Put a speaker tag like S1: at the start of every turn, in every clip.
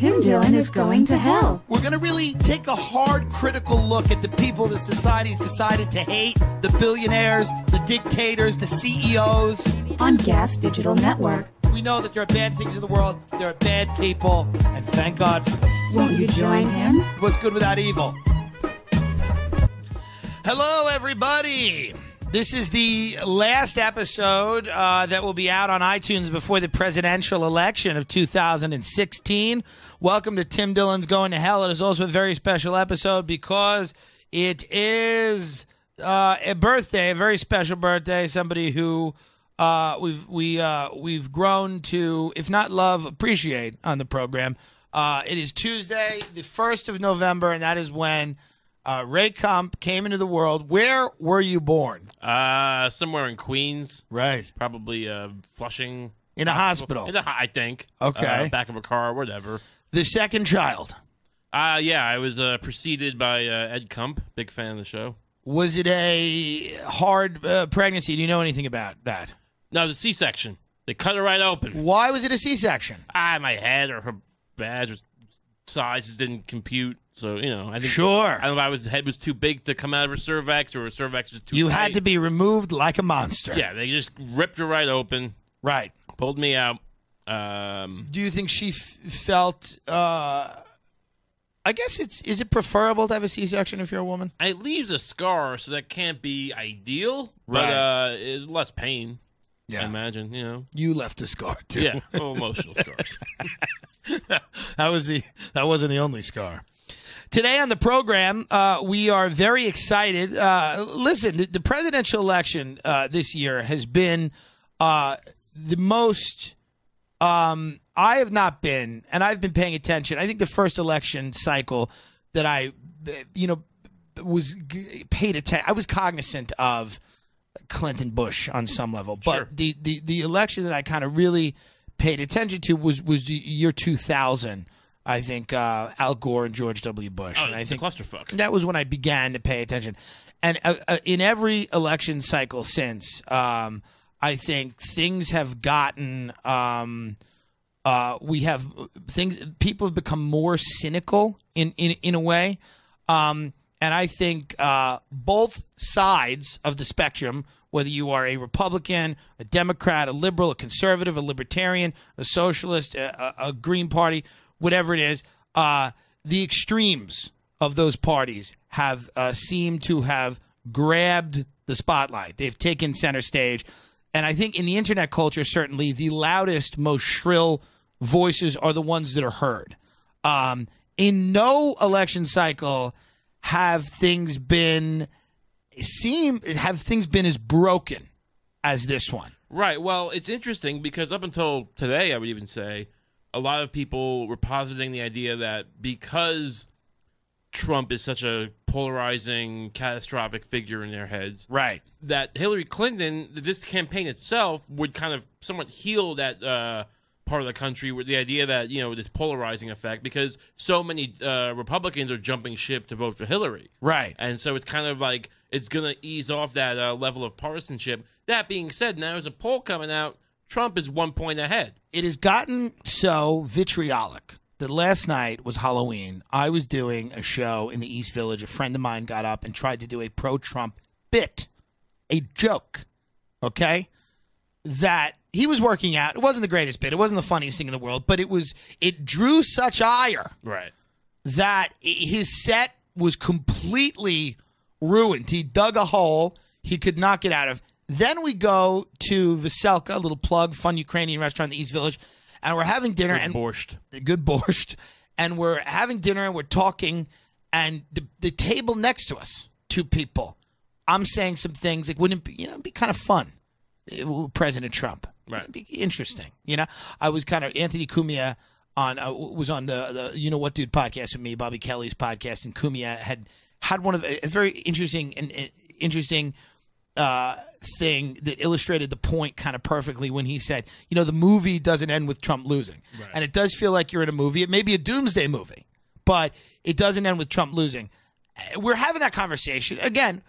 S1: Tim Dillon is going to hell.
S2: We're going to really take a hard, critical look at the people that society's decided to hate, the billionaires, the dictators, the CEOs.
S1: On Gas Digital Network.
S2: We know that there are bad things in the world, there are bad people, and thank God for them.
S1: Won't you join him?
S2: What's good without evil? Hello, everybody. This is the last episode that will be out on iTunes before the presidential election of 2016. Welcome to Tim Dillon's Going to Hell. It is also a very special episode because it is a birthday, a very special birthday. Somebody who we've grown to, if not love, appreciate on the program. It is Tuesday, the 1st of November, and that is when Ray Kump came into the world. Where were you born?
S3: Somewhere in Queens.
S2: Right.
S3: Probably Flushing.
S2: In a hospital.
S3: I think.
S2: Okay.
S3: Back of a car, whatever.
S2: The second child.
S3: Yeah, I was preceded by Ed Kump. Big fan of the show.
S2: Was it a hard pregnancy? Do you know anything about that?
S3: No, it was a C-section. They cut her right open.
S2: Why was it a C-section?
S3: My head or her badge sizes didn't compute. So, I think...
S2: Sure.
S3: I don't know if head was too big to come out of her cervix or her cervix was too
S2: You
S3: tight.
S2: had to be removed like a monster.
S3: Yeah, they just ripped her right open.
S2: Right.
S3: Pulled me out.
S2: Do you think she felt... I guess is it preferable to have a C-section if you're a woman?
S3: It leaves a scar, so that can't be ideal.
S2: Right.
S3: But it's less pain.
S2: Yeah.
S3: I imagine,
S2: You left a scar, too.
S3: Yeah, emotional scars.
S2: That wasn't the only scar. Today on the program, we are very excited. Listen, the presidential election this year has been the most... I have not been, and I've been paying attention. I think the first election cycle that I, was paid attention. I was cognizant of Clinton Bush on some level, but
S3: Sure.
S2: the election that I kind of really paid attention to was the year 2000. I think Al Gore and George W. Bush.
S3: Oh,
S2: and I
S3: it's
S2: think
S3: a clusterfuck.
S2: that was when I began to pay attention. And in every election cycle since, I think things have gotten. We have things. People have become more cynical in a way, and I think both sides of the spectrum, whether you are a Republican, a Democrat, a liberal, a conservative, a libertarian, a socialist, a Green Party, whatever it is, the extremes of those parties have seemed to have grabbed the spotlight. They've taken center stage. And I think in the internet culture, certainly the loudest, most shrill voices are the ones that are heard. In no election cycle have things been as broken as this one.
S3: Right. Well, it's interesting because up until today, I would even say, a lot of people were positing the idea that because Trump is such a polarizing, catastrophic figure in their heads,
S2: right,
S3: that Hillary Clinton, this campaign itself, would kind of somewhat heal that part of the country with the idea that, this polarizing effect, because so many Republicans are jumping ship to vote for Hillary.
S2: Right.
S3: And so it's kind of like it's going to ease off that level of partisanship. That being said, now there's a poll coming out. Trump is 1 point ahead.
S2: It has gotten so vitriolic that last night was Halloween. I was doing a show in the East Village. A friend of mine got up and tried to do a pro-Trump bit, a joke, okay, that he was working out. It wasn't the greatest bit. It wasn't the funniest thing in the world, but it drew such ire that his set was completely ruined. He dug a hole he could not get out of. Then we go to Veselka, a little plug, fun Ukrainian restaurant in the East Village, and we're having dinner. Good borscht. And we're having dinner and we're talking, and the table next to us, two people, I'm saying some things like, wouldn't it be, it'd be kind of fun, President Trump.
S3: Right.
S2: It'd be interesting. I was kind of, Anthony Cumia was on the You Know What Dude podcast with me, Bobby Kelly's podcast, and Cumia had one of a very interesting thing that illustrated the point kind of perfectly when he said, the movie doesn't end with Trump losing. Right. And it does feel like you're in a movie. It may be a doomsday movie, but it doesn't end with Trump losing. We're having that conversation again.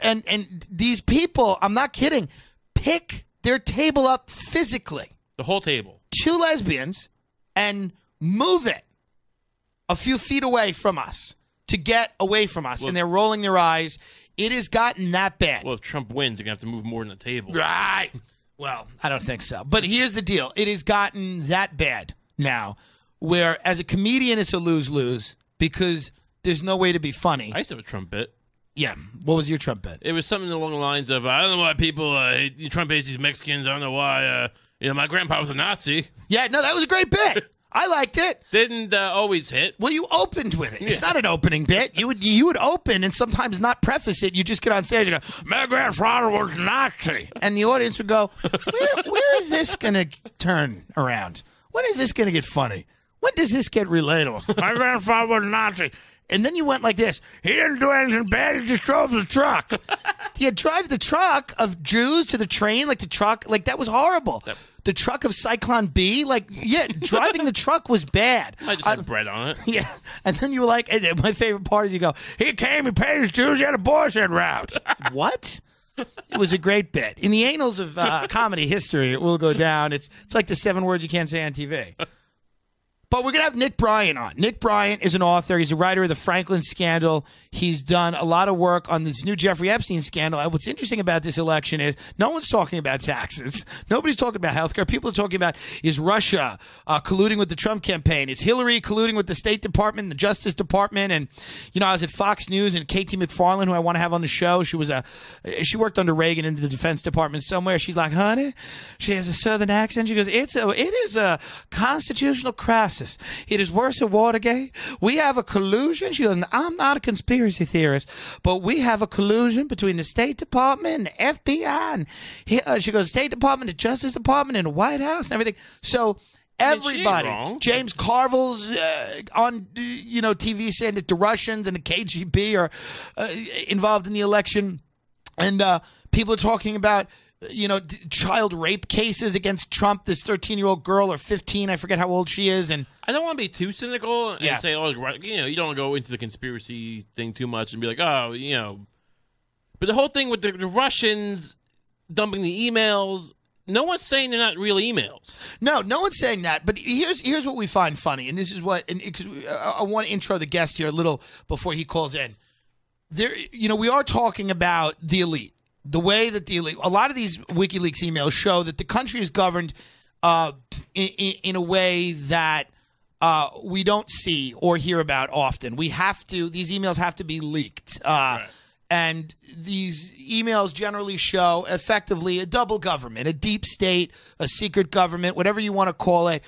S2: And these people, I'm not kidding, pick their table up physically.
S3: The whole table.
S2: Two lesbians and move it a few feet away from us to get away from us, and they're rolling their eyes. It has gotten that bad.
S3: Well, if Trump wins, they're going to have to move more than the table.
S2: Right. Well, I don't think so. But here's the deal. It has gotten that bad now where as a comedian it's a lose-lose because there's no way to be funny.
S3: I used to have a Trump bit.
S2: Yeah. What was your Trump bit?
S3: It was something along the lines of, I don't know why people Trump hates these Mexicans. I don't know why. My grandpa was a Nazi.
S2: Yeah, no, that was a great bit. I liked it.
S3: Didn't always hit.
S2: Well, you opened with it. It's not an opening bit. You would open and sometimes not preface it. You just get on stage and go, my grandfather was Nazi. And the audience would go, where is this going to turn around? When is this going to get funny? When does this get relatable? My grandfather was Nazi. And then you went like this. He didn't do anything bad. He just drove the truck. You drive the truck of Jews to the train, like the truck. Like, that was horrible.
S3: Yep.
S2: The truck of Cyclone B, like, yeah, driving the truck was bad.
S3: I just had bread on it.
S2: Yeah. And then you were like, and my favorite part is you go, he came, he paid his Jews, he had abortion route. What? It was a great bit. In the annals of comedy history, it will go down. It's like the 7 words you can't say on TV. But we're going to have Nick Bryant on. Nick Bryant is an author. He's a writer of the Franklin Scandal. He's done a lot of work on this new Jeffrey Epstein scandal. And what's interesting about this election is no one's talking about taxes. Nobody's talking about healthcare. People are talking about, is Russia colluding with the Trump campaign? Is Hillary colluding with the State Department and the Justice Department? And, I was at Fox News, and Katie McFarland, who I want to have on the show, she worked under Reagan in the Defense Department somewhere. She's like, honey, she has a Southern accent. She goes, it is a constitutional crisis. It is worse than Watergate. We have a collusion. She goes, I'm not a conspiracy theorist, but we have a collusion between the State Department and the FBI. And she goes, State Department, the Justice Department, and the White House and everything. So everybody, James Carville's on TV saying that the Russians and the KGB are involved in the election, and people are talking about child rape cases against Trump, this 13-year-old girl or 15, I forget how old she is. And
S3: I don't want to be too cynical and say, you don't go into the conspiracy thing too much and be like, But the whole thing with the Russians dumping the emails, no one's saying they're not real emails. No
S2: one's saying that. But here's what we find funny, and this is what, and I want to intro the guest here a little before he calls in. There, we are talking about the elite. The way that a lot of these WikiLeaks emails show that the country is governed in a way that we don't see or hear about often. These emails have to be leaked.
S3: Right.
S2: And these emails generally show effectively a double government, a deep state, a secret government, whatever you want to call it.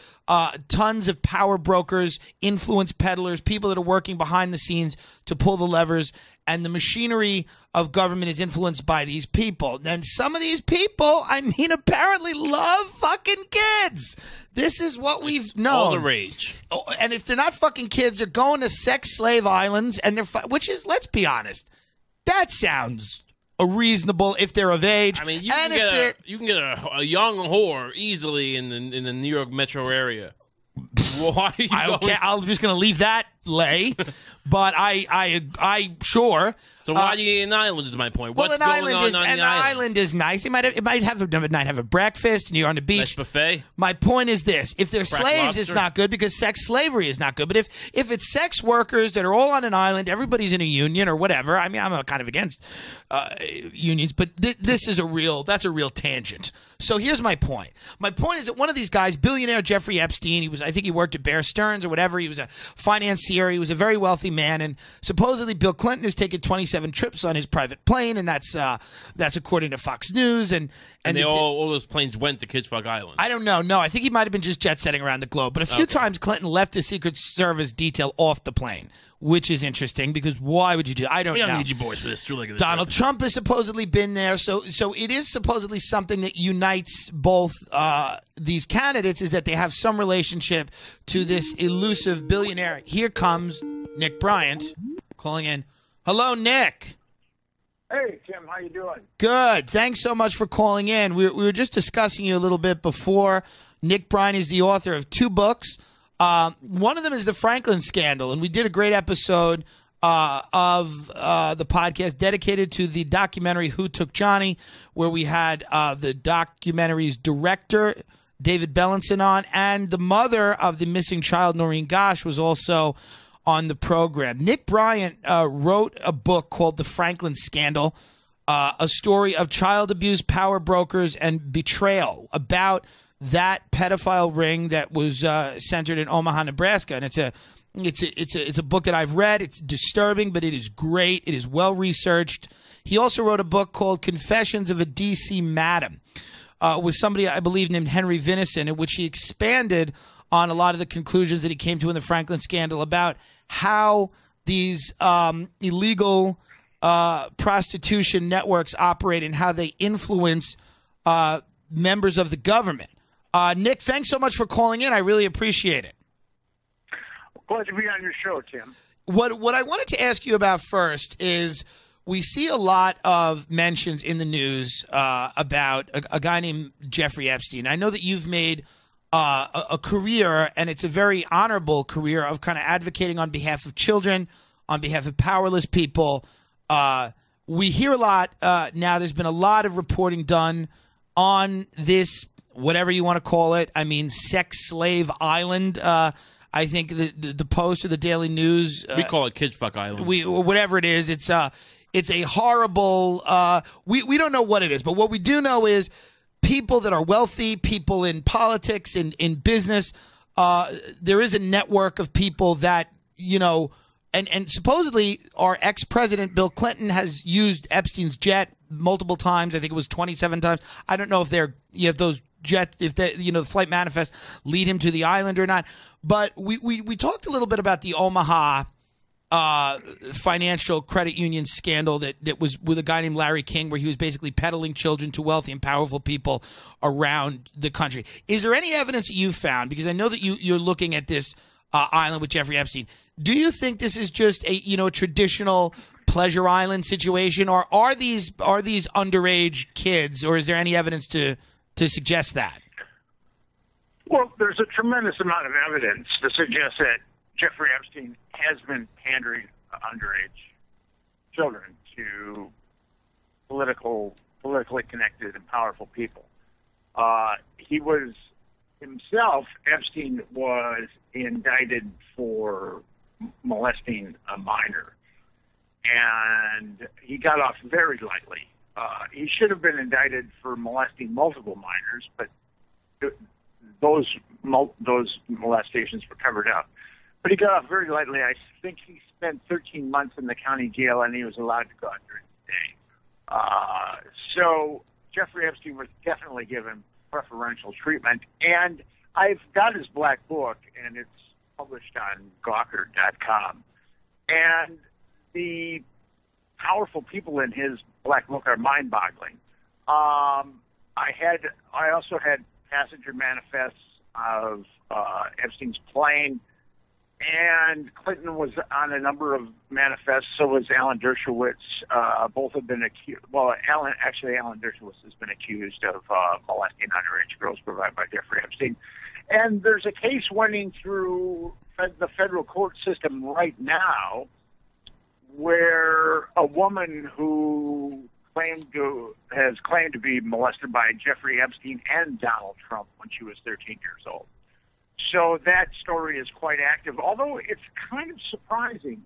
S2: Tons of power brokers, influence peddlers, people that are working behind the scenes to pull the levers. And the machinery of government is influenced by these people. And some of these people, apparently love fucking kids. This is what we've known.
S3: All the rage.
S2: And if they're not fucking kids, they're going to sex slave islands, and which is, let's be honest, that sounds reasonable if they're of age.
S3: I mean, you can get a young whore easily in the New York metro area. Why are you going?
S2: I'm just going to leave that lay, but I sure.
S3: So why do you need an island? Is my point.
S2: Well,
S3: What's
S2: an island is nice. It might have a breakfast, and you're on the beach.
S3: Nice buffet.
S2: My point is this: if they're slaves,
S3: lobster.
S2: it's not good because sex slavery is not good. But if it's sex workers that are all on an island, everybody's in a union or whatever. I mean, I'm kind of against unions, but this is a real tangent. So here's my point. My point is that one of these guys, billionaire Jeffrey Epstein, I think he worked at Bear Stearns or whatever. He was a financier. He was a very wealthy man, and supposedly Bill Clinton has taken 27 trips on his private plane, and that's according to Fox News. And
S3: all those planes went to Kids Fuck Island.
S2: I don't know. No, I think he might have been just jet setting around the globe. But a few times Clinton left his Secret Service detail off the plane, which is interesting because why would you do? I don't know.
S3: We don't need you boys for this.
S2: Donald Trump has supposedly been there, so it is supposedly something that unites both these candidates is that they have some relationship to this elusive billionaire. Here comes Nick Bryant calling in. Hello, Nick.
S4: Hey, Tim. How you doing?
S2: Good. Thanks so much for calling in. We were just discussing you a little bit before. Nick Bryant is the author of 2 books. One of them is the Franklin Scandal, and we did a great episode of the podcast dedicated to the documentary Who Took Johnny, where we had the documentary's director, David Bellinson, on, and the mother of the missing child, Noreen Gosh, was also on the program. Nick Bryant wrote a book called The Franklin Scandal, a story of child abuse, power brokers, and betrayal about that pedophile ring that was centered in Omaha, Nebraska. And it's a book that I've read. It's disturbing, but it is great. It is well researched. He also wrote a book called Confessions of a D.C. Madam with somebody I believe named Henry Vinison, in which he expanded on a lot of the conclusions that he came to in the Franklin Scandal about how these illegal prostitution networks operate and how they influence members of the government. Nick, thanks so much for calling in. I really appreciate it.
S4: Glad to be on your show, Tim.
S2: What I wanted to ask you about first is we see a lot of mentions in the news about a guy named Jeffrey Epstein. I know that you've made a career, and it's a very honorable career, of kind of advocating on behalf of children, on behalf of powerless people. We hear a lot now. There's been a lot of reporting done on this, whatever you want to call it. I mean, sex slave island. I think the Post or the Daily News.
S3: We call it Kid Fuck Island.
S2: Whatever it is, it's a horrible. We don't know what it is, but what we do know is people that are wealthy, people in politics, in business. There is a network of people that, you know, and supposedly our ex-president Bill Clinton has used Epstein's jet multiple times. I think it was 27 times. I don't know if those jet, if the flight manifest lead him to the island or not. But we talked a little bit about the Omaha financial credit union scandal that was with a guy named Larry King, where he was basically peddling children to wealthy and powerful people around the country. Is there any evidence that you've found? Because I know that you're looking at this island with Jeffrey Epstein. Do you think this is just a traditional pleasure island situation, or are these underage kids, or is there any evidence to suggest that?
S4: Well, there's a tremendous amount of evidence to suggest that Jeffrey Epstein has been pandering underage children to politically connected and powerful people. Epstein was indicted for molesting a minor, and he got off very lightly. He should have been indicted for molesting multiple minors, but those molestations were covered up. But he got off very lightly. I think he spent 13 months in the county jail, and he was allowed to go out during the day. So Jeffrey Epstein was definitely given preferential treatment. And I've got his black book, and it's published on Gawker.com. And the powerful people in his black book are mind-boggling. I also had passenger manifests of Epstein's plane, and Clinton was on a number of manifests. So was Alan Dershowitz. Both have been accused. Well, Alan Dershowitz has been accused of molesting underage girls provided by Jeffrey Epstein. And there's a case running through the federal court system right now where a woman who has claimed to be molested by Jeffrey Epstein and Donald Trump when she was 13 years old. So that story is quite active, although it's kind of surprising.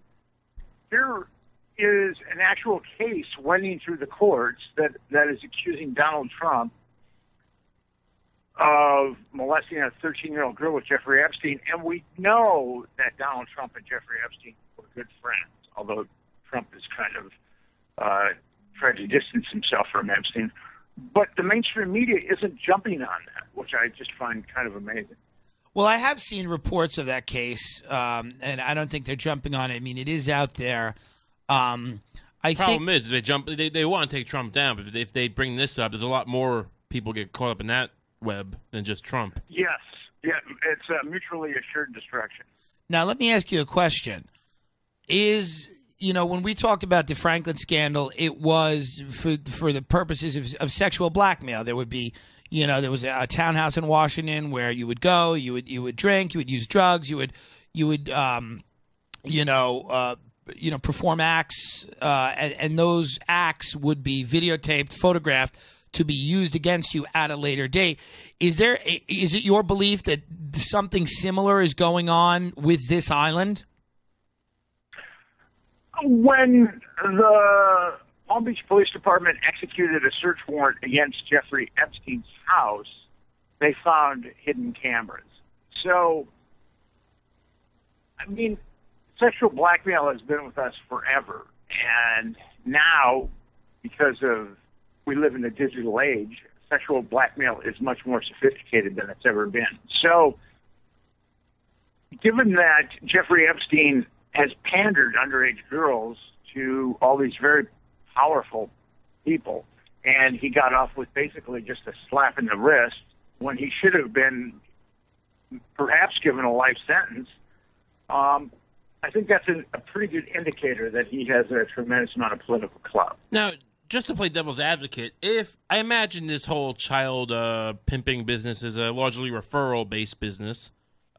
S4: There is an actual case running through the courts that is accusing Donald Trump of molesting a 13-year-old girl with Jeffrey Epstein, and we know that Donald Trump and Jeffrey Epstein were good friends, although Trump is kind of tried to distance himself from Epstein. But the mainstream media isn't jumping on that, which I just find kind of amazing.
S2: Well, I have seen reports of that case, and I don't think they're jumping on it. I mean, it is out there. Problem
S3: is, they want to take Trump down, but if they bring this up, there's a lot more people get caught up in that web than just Trump.
S4: Yes. Yeah, it's a mutually assured destruction.
S2: Now, let me ask you a question. When we talked about the Franklin scandal, it was for the purposes of sexual blackmail. There would be, there was a townhouse in Washington where you would go, you would drink, you would use drugs, you would perform acts, and those acts would be videotaped, photographed, to be used against you at a later date. Is it your belief that something similar is going on with this island?
S4: When the Palm Beach Police Department executed a search warrant against Jeffrey Epstein's house, they found hidden cameras. So, I mean, sexual blackmail has been with us forever. And now, because we live in a digital age, sexual blackmail is much more sophisticated than it's ever been. So, given that Jeffrey Epstein has pandered underage girls to all these very powerful people, and he got off with basically just a slap in the wrist when he should have been perhaps given a life sentence, I think that's a pretty good indicator that he has a tremendous amount of political clout.
S3: Now, just to play devil's advocate, if I imagine this whole child pimping business is a largely referral-based business,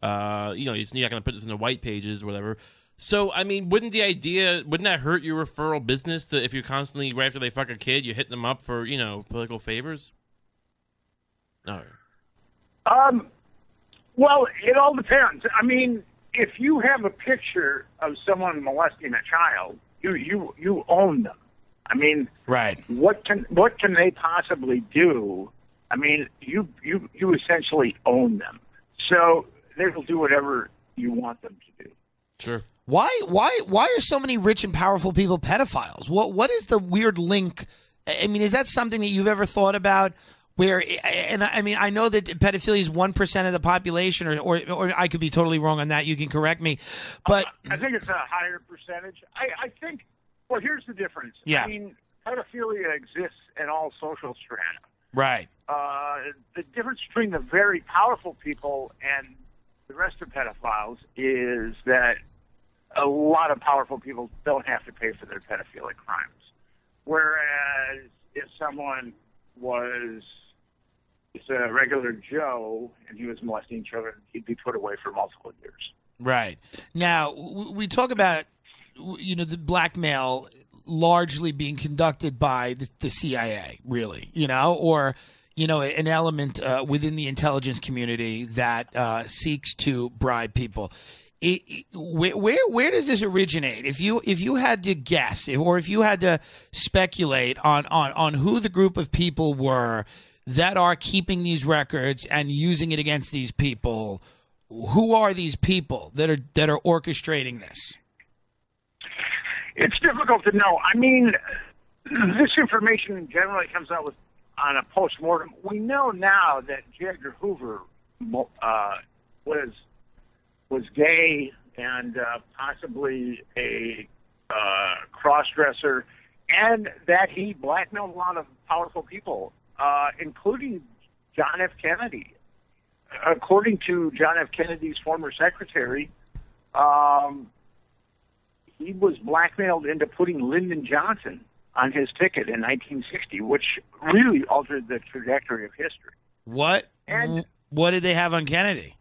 S3: you're not going to put this in the white pages or whatever. So, I mean, wouldn't that hurt your referral business if you're constantly, right after they fuck a kid, you hit them up for, political favors? No.
S4: Well, it all depends. I mean, if you have a picture of someone molesting a child, you own them. I mean,
S2: right.
S4: What can they possibly do? I mean, you essentially own them. So they will do whatever you want them to do.
S3: Sure.
S2: Why are so many rich and powerful people pedophiles? What is the weird link? I mean, is that something that you've ever thought about? Where, and I mean, I know that pedophilia is 1% of the population, or I could be totally wrong on that. You can correct me, but
S4: I think it's a higher percentage. I think. Well, here's the difference.
S2: Yeah.
S4: I mean, pedophilia exists in all social strata.
S2: Right.
S4: The difference between the very powerful people and the rest of pedophiles is that a lot of powerful people don't have to pay for their pedophilic crimes. Whereas if someone was just a regular Joe and he was molesting children, he'd be put away for multiple years.
S2: Right. Now, we talk about, the blackmail largely being conducted by the CIA, really, or an element within the intelligence community that seeks to bribe people. Where does this originate? If you had to guess, or if you had to speculate on who the group of people were that are keeping these records and using it against these people, who are these people that are orchestrating this?
S4: It's difficult to know. I mean, this information generally comes out on a post-mortem. We know now that J. Edgar Hoover was gay and possibly a cross-dresser, and that he blackmailed a lot of powerful people, including John F. Kennedy. According to John F. Kennedy's former secretary, he was blackmailed into putting Lyndon Johnson on his ticket in 1960, which really altered the trajectory of history.
S2: What did they have on Kennedy?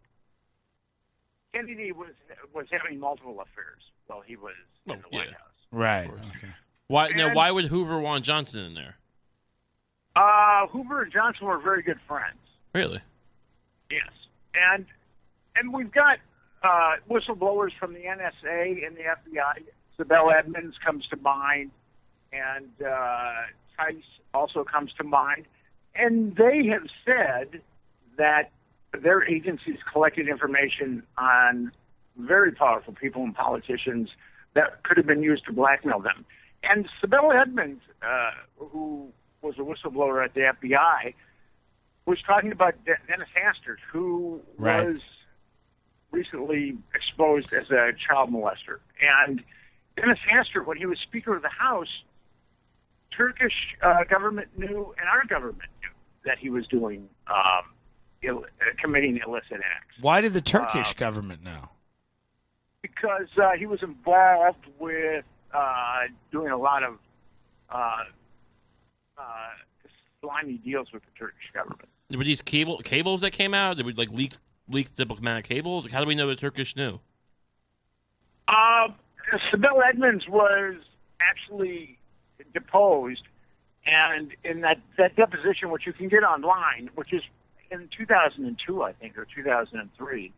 S4: Kennedy was having multiple affairs while he was in the White House.
S2: Right. Okay.
S3: Why would Hoover want Johnson in there?
S4: Hoover and Johnson were very good friends.
S3: Really?
S4: Yes. And we've got whistleblowers from the NSA and the FBI. Sibel Edmonds comes to mind, and Tice also comes to mind. And they have said that their agencies collected information on very powerful people and politicians that could have been used to blackmail them. And Sibel Edmonds, who was a whistleblower at the FBI, was talking about Dennis Hastert, who was recently exposed as a child molester. And Dennis Hastert, when he was Speaker of the House, Turkish government knew and our government knew that he was doing committing illicit acts.
S2: Why did the Turkish government know?
S4: Because he was involved with doing a lot of slimy deals with the Turkish government.
S3: Were these cables that came out? Did we leak diplomatic cables? How do we know the Turkish knew?
S4: Sibel Edmonds was actually deposed, and in that deposition, which you can get online, which is in 2002, I think, or 2003,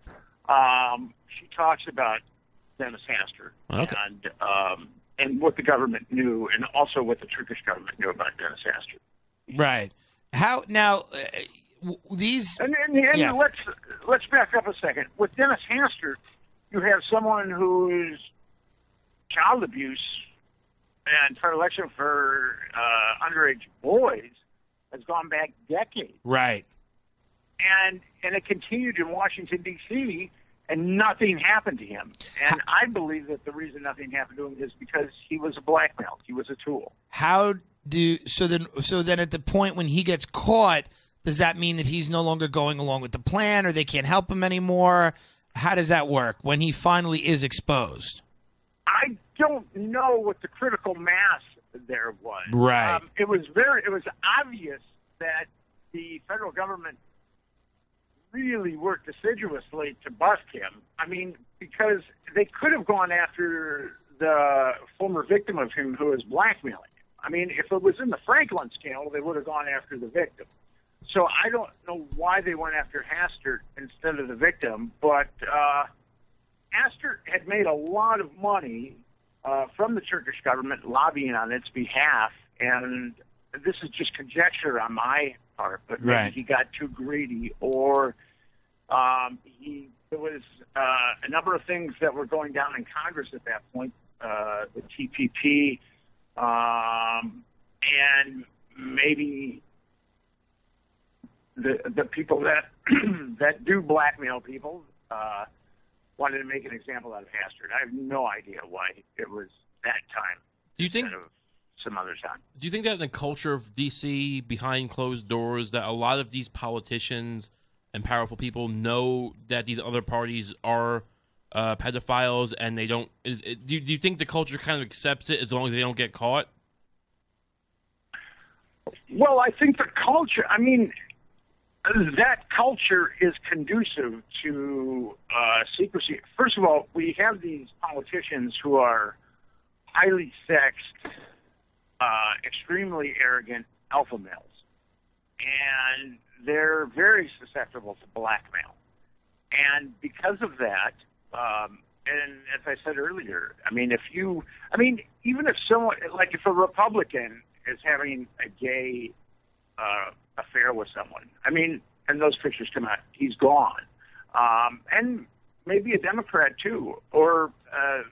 S4: she talks about Dennis Hastert.
S3: Okay.
S4: And and what the government knew, and also what the Turkish government knew about Dennis Hastert.
S2: Right. How now? These
S4: And
S2: yeah.
S4: let's back up a second. With Dennis Hastert, you have someone whose child abuse and predilection for underage boys has gone back decades.
S2: Right.
S4: And it continued in Washington, D.C., and nothing happened to him. And I believe that the reason nothing happened to him is because he was blackmailed. He was a tool.
S2: So then at the point when he gets caught, does that mean that he's no longer going along with the plan, or they can't help him anymore? How does that work when he finally is exposed?
S4: I don't know what the critical mass there was.
S2: Right.
S4: It was obvious that the federal government really worked assiduously to bust him. I mean, because they could have gone after the former victim of him who was blackmailing him. I mean, if it was in the Franklin scandal, they would have gone after the victim. So I don't know why they went after Hastert instead of the victim, but Hastert had made a lot of money from the Turkish government lobbying on its behalf, and this is just conjecture on my part, but maybe he got too greedy, or there was a number of things that were going down in Congress at that point, the TPP, and maybe the people that that do blackmail people wanted to make an example out of Hastert. I have no idea why it was that time.
S3: Do you think
S4: instead of some other time?
S3: Do you think that in the culture of D.C. behind closed doors, that a lot of these politicians and powerful people know that these other parties are pedophiles, and they don't? Do you think the culture kind of accepts it as long as they don't get caught?
S4: Well, I think the culture. I mean, that culture is conducive to secrecy. First of all, we have these politicians who are highly sexed, extremely arrogant alpha males, and they're very susceptible to blackmail. And because of that, and as I said earlier, I mean, even if someone, like if a Republican is having a gay affair with someone, I mean, and those pictures come out, he's gone. And maybe a Democrat too, or a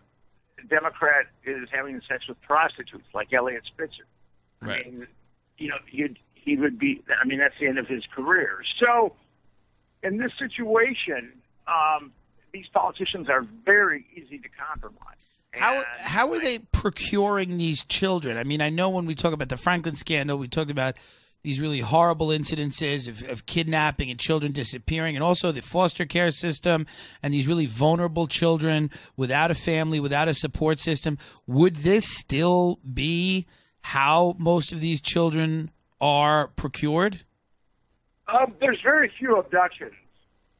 S4: Democrat is having sex with prostitutes like Elliot Spitzer.
S3: Right.
S4: I mean, he would be, I mean, that's the end of his career. So in this situation, these politicians are very easy to compromise.
S2: How are they procuring these children? I mean, I know when we talk about the Franklin scandal, we talked about these really horrible incidences of kidnapping and children disappearing, and also the foster care system and these really vulnerable children without a family, without a support system. Would this still be how most of these children are procured?
S4: There's very few abductions,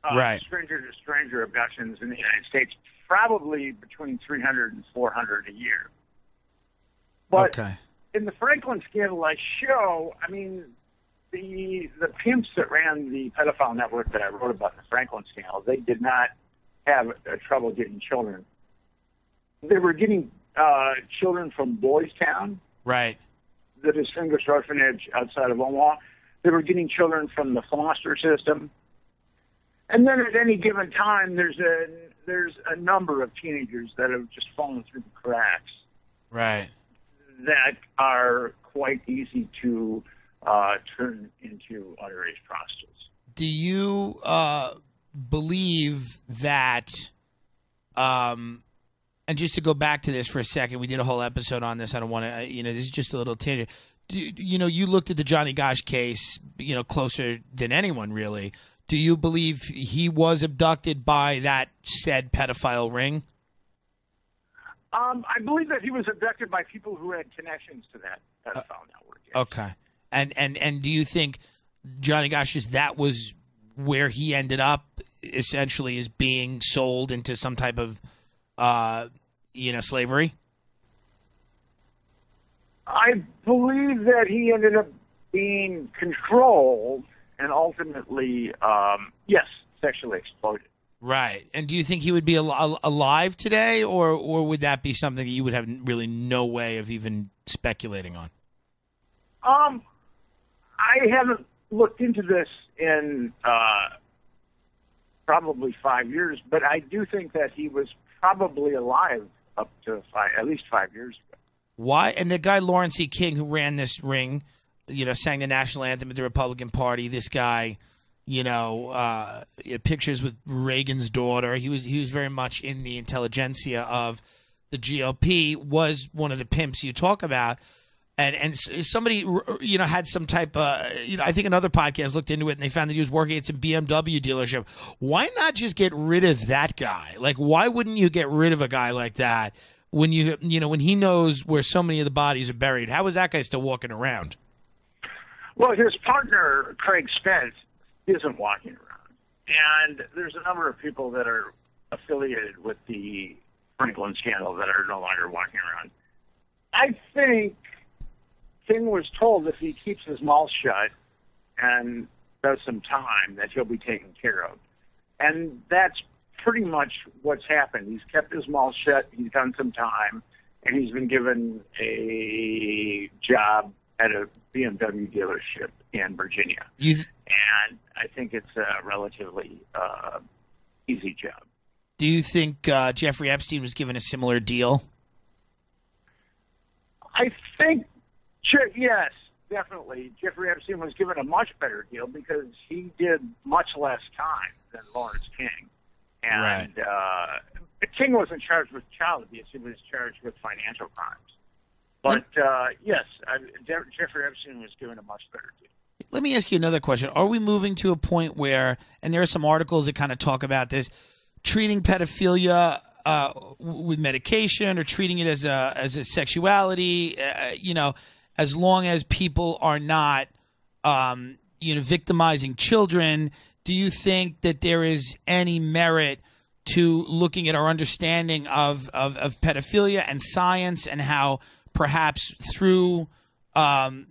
S2: right?
S4: Stranger to stranger abductions in the United States, probably between 300 and 400 a year. But in the Franklin scandal I show, I mean, the pimps that ran the pedophile network that I wrote about in the Franklin scandal, they did not have trouble getting children. They were getting children from Boys Town,
S2: right?
S4: The distinguished orphanage outside of Omaha. They were getting children from the foster system. And then at any given time, there's a number of teenagers that have just fallen through the cracks.
S2: Right.
S4: That are quite easy to turn into underage prostitutes.
S2: Do you believe that, and just to go back to this for a second, we did a whole episode on this. I don't want to, this is just a little tangent. You looked at the Johnny Gosch case, closer than anyone really. Do you believe he was abducted by that said pedophile ring?
S4: I believe that he was abducted by people who had connections to that pedophile network. Yes.
S2: Okay. And do you think Johnny Gosch's, that was where he ended up, essentially, is being sold into some type of, slavery?
S4: I believe that he ended up being controlled and ultimately, yes, sexually exploited.
S2: Right. And do you think he would be alive today, or would that be something that you would have really no way of even speculating on?
S4: I haven't looked into this in probably 5 years, but I do think that he was probably alive up to at least 5 years ago.
S2: Why? And the guy Lawrence E. King, who ran this ring, sang the national anthem of the Republican Party. This guy, he had pictures with Reagan's daughter. He was very much in the intelligentsia of the GOP. Was one of the pimps you talk about. And somebody, had some type of, I think another podcast looked into it and they found that he was working at some BMW dealership. Why not just get rid of that guy? Like, why wouldn't you get rid of a guy like that when when he knows where so many of the bodies are buried? How is that guy still walking around?
S4: Well, his partner, Craig Spence, isn't walking around. And there's a number of people that are affiliated with the Franklin scandal that are no longer walking around. I think King was told if he keeps his mouth shut and does some time, that he'll be taken care of. And that's pretty much what's happened. He's kept his mouth shut, he's done some time, and he's been given a job at a BMW dealership in Virginia. And I think it's a relatively easy job.
S2: Do you think Jeffrey Epstein was given a similar deal?
S4: I think, yes, definitely. Jeffrey Epstein was given a much better deal because he did much less time than Lawrence King. And King wasn't charged with child abuse. He was charged with financial crimes. But, yes, Jeffrey Epstein was given a much better deal.
S2: Let me ask you another question. Are we moving to a point where, and there are some articles that kind of talk about this, treating pedophilia with medication or treating it as a sexuality, as long as people are not, victimizing children? Do you think that there is any merit to looking at our understanding of pedophilia and science, and how perhaps through, whether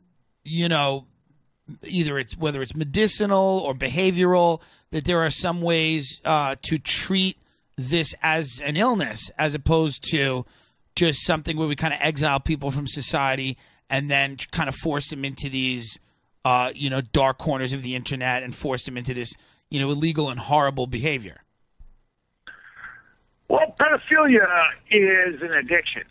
S2: it's medicinal or behavioral, that there are some ways to treat this as an illness, as opposed to just something where we kind of exile people from society and then kind of force them into these, dark corners of the internet and force them into this, illegal and horrible behavior?
S4: Well, pedophilia is an addiction,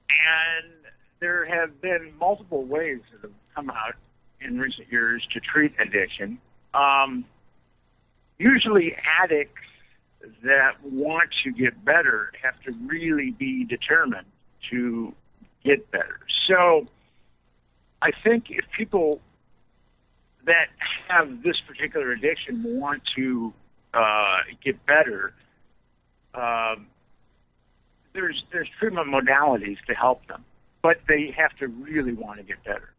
S4: and there have been multiple ways that have come out in recent years to treat addiction. Usually addicts that want to get better have to really be determined to get better. So I think if people that have this particular addiction want to get better, there's treatment modalities to help them, but they have to really want to get better.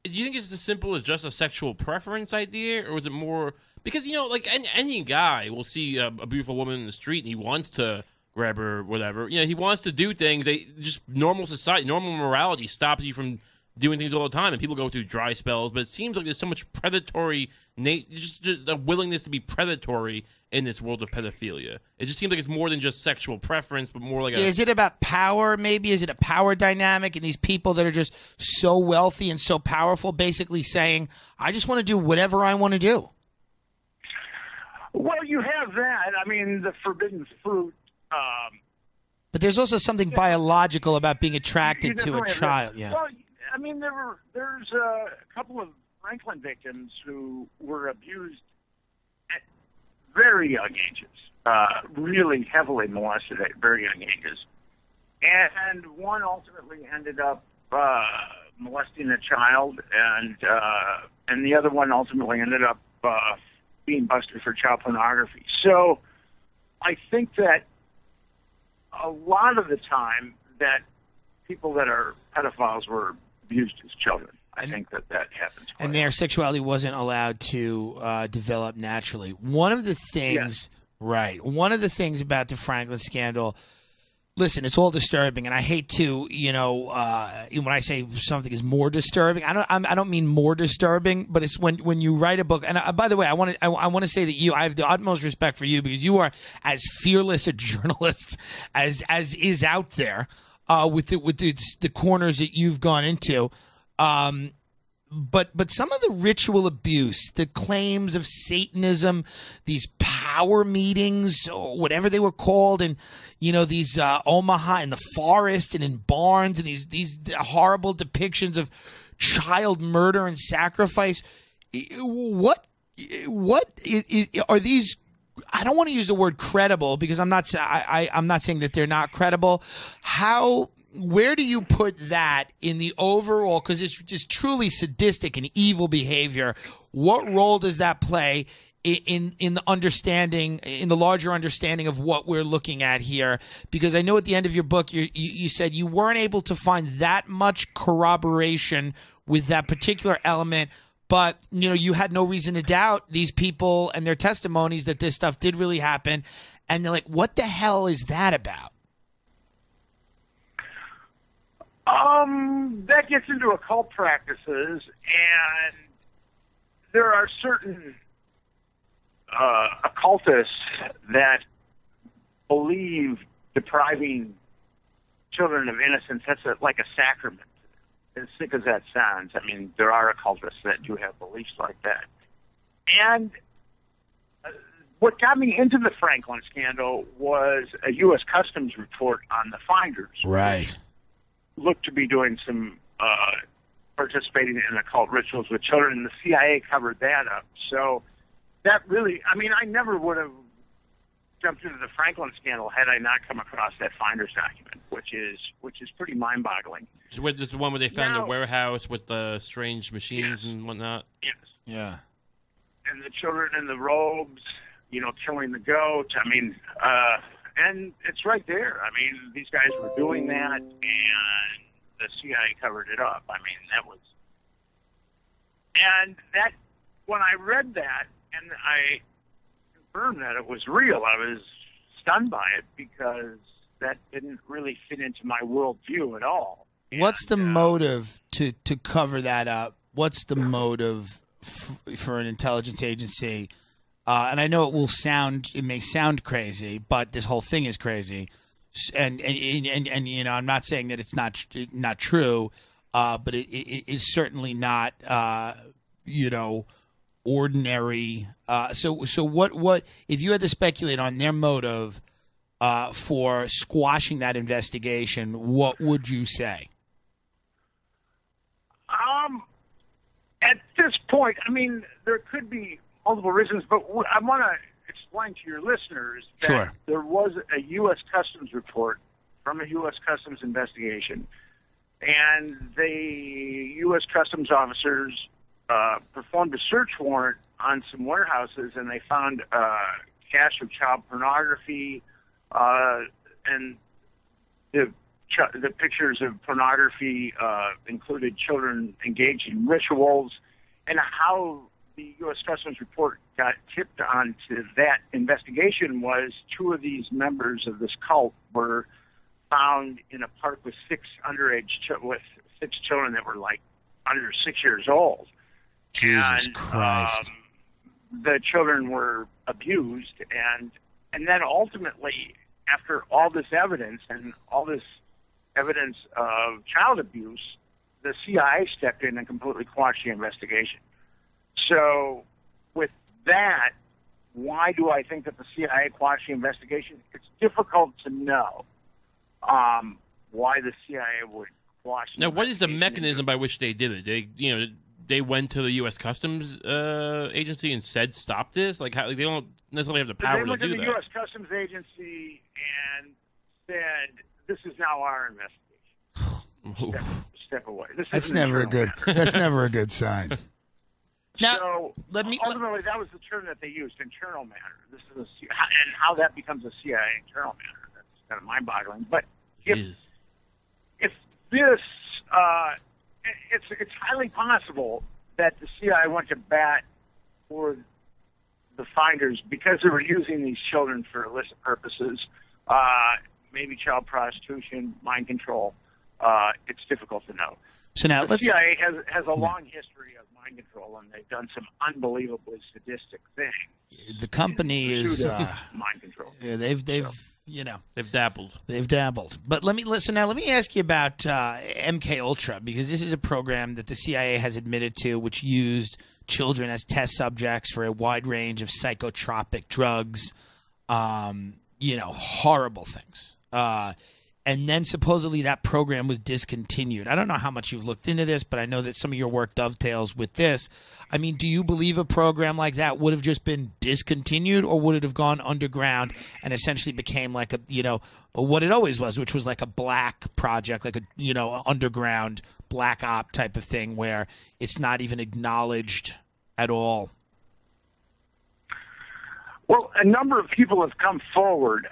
S3: Do you think it's as simple as just a sexual preference idea, or is it more because any guy will see a beautiful woman in the street and he wants to grab her, whatever. He wants to do things. Normal society, normal morality stops you from doing things all the time, and people go through dry spells. But it seems like there's so much predatory, just a willingness to be predatory in this world of pedophilia. It just seems like it's more than just sexual preference, but more like
S2: is it about power? Maybe is it a power dynamic, and these people that are just so wealthy and so powerful, basically saying, "I just want to do whatever I want to do."
S4: Well, you have that. I mean, the forbidden fruit.
S2: But there's also something biological about being attracted to a child. Yeah.
S4: Well, I mean, there's a couple of Franklin victims who were abused at very young ages, really heavily molested at very young ages, and one ultimately ended up molesting a child, and the other one ultimately ended up being busted for child pornography. So I think that a lot of the time that people that are pedophiles were abused as children. I think that happens.
S2: And their sexuality wasn't allowed to develop naturally. One of the things, right? One of the things about the Franklin scandal Listen, it's all disturbing, and I hate to, when I say something is more disturbing, I don't mean more disturbing, but it's when you write a book. And by the way, I want to say that I have the utmost respect for you because you are as fearless a journalist as is out there with the corners that you've gone into. But some of the ritual abuse, the claims of Satanism, these power meetings or whatever they were called, and these Omaha in the forest and in barns, and these horrible depictions of child murder and sacrifice. What are these? I don't want to use the word credible because I'm not saying that they're not credible. Where do you put that in the overall? Because it's just truly sadistic and evil behavior. What role does that play in the understanding, in the larger understanding of what we're looking at here? Because I know at the end of your book, you said you weren't able to find that much corroboration with that particular element, but you had no reason to doubt these people and their testimonies that this stuff did really happen. And they're like, what the hell is that about?
S4: That gets into occult practices, and there are certain occultists that believe depriving children of innocence, that's like a sacrament. As sick as that sounds, I mean, there are occultists that do have beliefs like that. And what got me into the Franklin scandal was a U.S. Customs report on the finders.
S2: Right.
S4: Looked to be doing some participating in occult rituals with children, and the CIA covered that up. So that really, I mean, I never would have jumped into the Franklin scandal had I not come across that finder's document, which is pretty mind-boggling.
S3: So this is the one where they found the warehouse with the strange machines and whatnot?
S4: Yes.
S2: Yeah.
S4: And the children in the robes, killing the goat. I mean, and it's right there. I mean, these guys were doing that, and the CIA covered it up. I mean, that when I read that, and I confirmed that it was real, I was stunned by it because that didn't really fit into my worldview at all.
S2: What's the motive to cover that up? What's the motive for an intelligence agency? And I know it may sound crazy, but this whole thing is crazy. And I'm not saying that it's not true, but it is certainly not ordinary. So what if you had to speculate on their motive for squashing that investigation? What would you say?
S4: At this point, I mean, there could be multiple reasons, but I want to explain to your listeners that there was a U.S. Customs report from a U.S. Customs investigation, and the U.S. Customs officers performed a search warrant on some warehouses, and they found cache of child pornography, and the pictures of pornography included children engaged in rituals, and how the U.S. Customs report got tipped onto that investigation was two of these members of this cult were found in a park with six children that were like under 6 years old.
S2: Jesus Christ.
S4: The children were abused, and then ultimately, after all this evidence and all this evidence of child abuse, the CIA stepped in and completely quashed the investigation. So with that, why do I think that the CIA quashed the investigation? It's difficult to know why the CIA would quash the investigation.
S3: Now, what is the mechanism by which they did it? They went to the U.S. Customs agency and said, stop this? Like, how, they don't necessarily have the power to do that.
S4: They went to the U.S. Customs agency and said, this is now our investigation. Step away.
S2: That's never a good. That's never a good sign. Now,
S4: so ultimately, that was the term that they used, internal matter. This is and how that becomes a CIA internal matter. That's kind of mind-boggling. But if this, it's highly possible that the CIA went to bat for the finders because they were using these children for illicit purposes. maybe child prostitution, mind control. It's difficult to know.
S2: So now
S4: the CIA has a long history of mind control, and they've done some unbelievably sadistic things.
S2: The company is
S4: mind control.
S2: Yeah, they've
S3: dabbled.
S2: They've dabbled. But let me ask you about MK Ultra, because this is a program that the CIA has admitted to, which used children as test subjects for a wide range of psychotropic drugs, horrible things. And then supposedly that program was discontinued. I don't know how much you've looked into this, but I know that some of your work dovetails with this. I mean, do you believe a program like that would have just been discontinued, or would it have gone underground and essentially became like what it always was, which was like a black project, like a underground black op type of thing where it's not even acknowledged at all?
S4: Well, a number of people have come forward.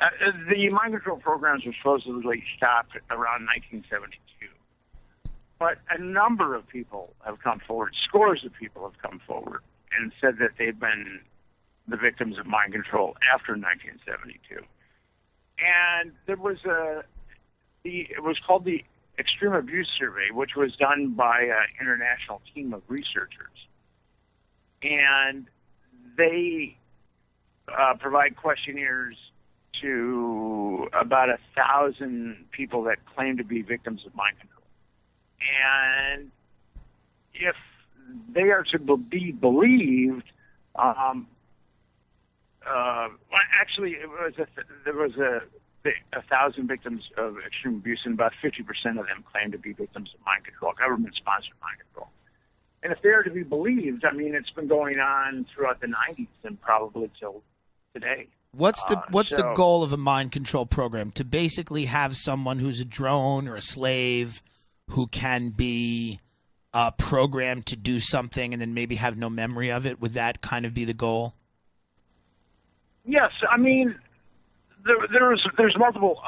S4: The mind control programs were supposedly stopped around 1972. But a number of people have come forward, scores of people have come forward, and said that they've been the victims of mind control after 1972. And there was it was called the Extreme Abuse Survey, which was done by an international team of researchers. And they provide questionnaires to about 1,000 people that claim to be victims of mind control. And if they are to be believed, actually, there was 1,000 victims of extreme abuse, and about 50% of them claim to be victims of mind control, government-sponsored mind control. And if they are to be believed, I mean, it's been going on throughout the 90s and probably till today.
S2: What's the goal of a mind control program? To basically have someone who's a drone or a slave who can be programmed to do something and then maybe have no memory of it? Would that kind of be the goal?
S4: Yes, I mean, there's multiple.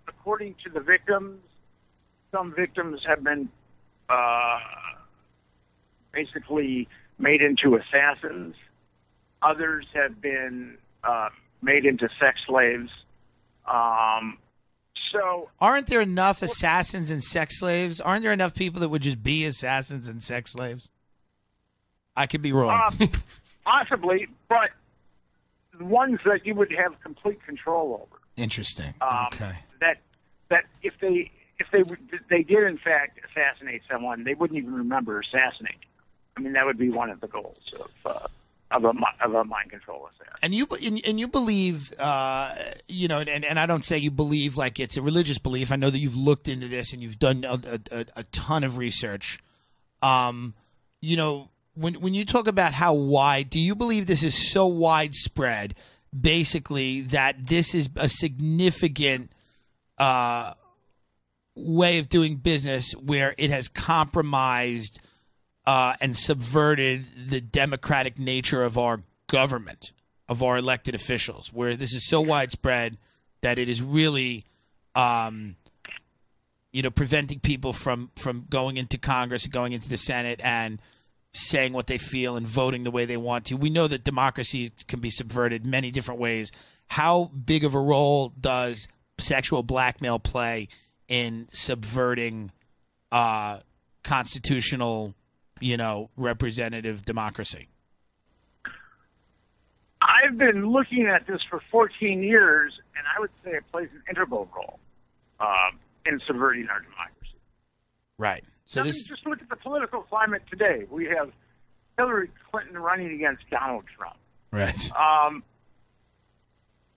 S4: According to the victims, some victims have been basically made into assassins. Others have been made into sex slaves. So,
S2: aren't there enough assassins and sex slaves? Aren't there enough people that would just be assassins and sex slaves? I could be wrong.
S4: Possibly, but the ones that you would have complete control over.
S2: Interesting. Okay.
S4: That if they did in fact assassinate someone, they wouldn't even remember assassinating. I mean, that would be one of the goals of a mind control assassin.
S2: And you believe, and I don't say you believe like it's a religious belief. I know that you've looked into this and you've done a ton of research. When you talk about how wide, do you believe this is so widespread, basically, that this is a significant way of doing business where it has compromised and subverted the democratic nature of our government, of our elected officials, where this is so widespread that it is really, preventing people from going into Congress and going into the Senate and saying what they feel and voting the way they want to? We know that democracy can be subverted many different ways. How big of a role does sexual blackmail play in subverting constitutional representative democracy?
S4: I've been looking at this for 14 years, and I would say it plays an integral role in subverting our democracy.
S2: Right. So
S4: just look at the political climate today. We have Hillary Clinton running against Donald Trump.
S2: Right.
S4: I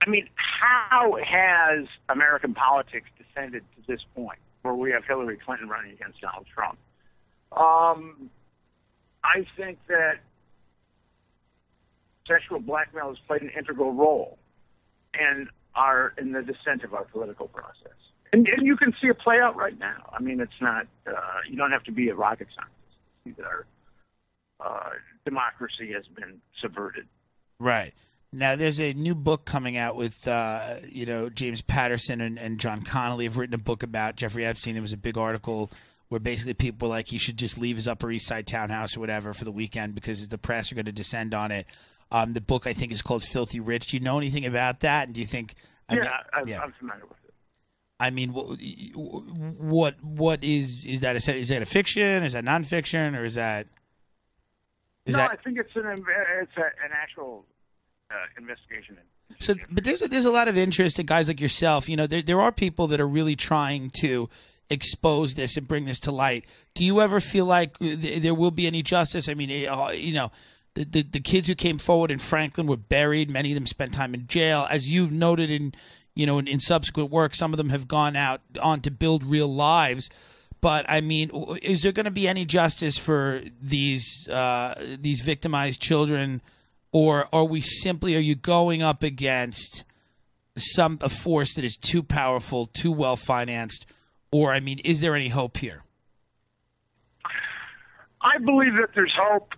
S4: mean, how has American politics descended to this point where we have Hillary Clinton running against Donald Trump? I think that sexual blackmail has played an integral role in the descent of our political process. And you can see it play out right now. I mean, it's not, you don't have to be a rocket scientist to see that our democracy has been subverted.
S2: Right. Now, there's a new book coming out with, James Patterson and John Connolly have written a book about Jeffrey Epstein. There was a big article where basically people were like, he should just leave his Upper East Side townhouse or whatever for the weekend because the press are going to descend on it. The book, I think, is called Filthy Rich. Do you know anything about that? And do you think...
S4: I'm familiar with it.
S2: I mean, what is that? Is that a fiction? Is that nonfiction? Or is that?
S4: I think it's an actual investigation.
S2: So, but there's a lot of interest in guys like yourself. You know, there are people that are really trying to expose this and bring this to light. Do you ever feel like there will be any justice? I mean, you know, the kids who came forward in Franklin were buried. Many of them spent time in jail, as you've noted in subsequent work. Some of them have gone on to build real lives. But I mean, is there going to be any justice for these victimized children? Or are you going up against a force that is too powerful, too well financed? Or, I mean, is there any hope here?
S4: I believe that there's hope.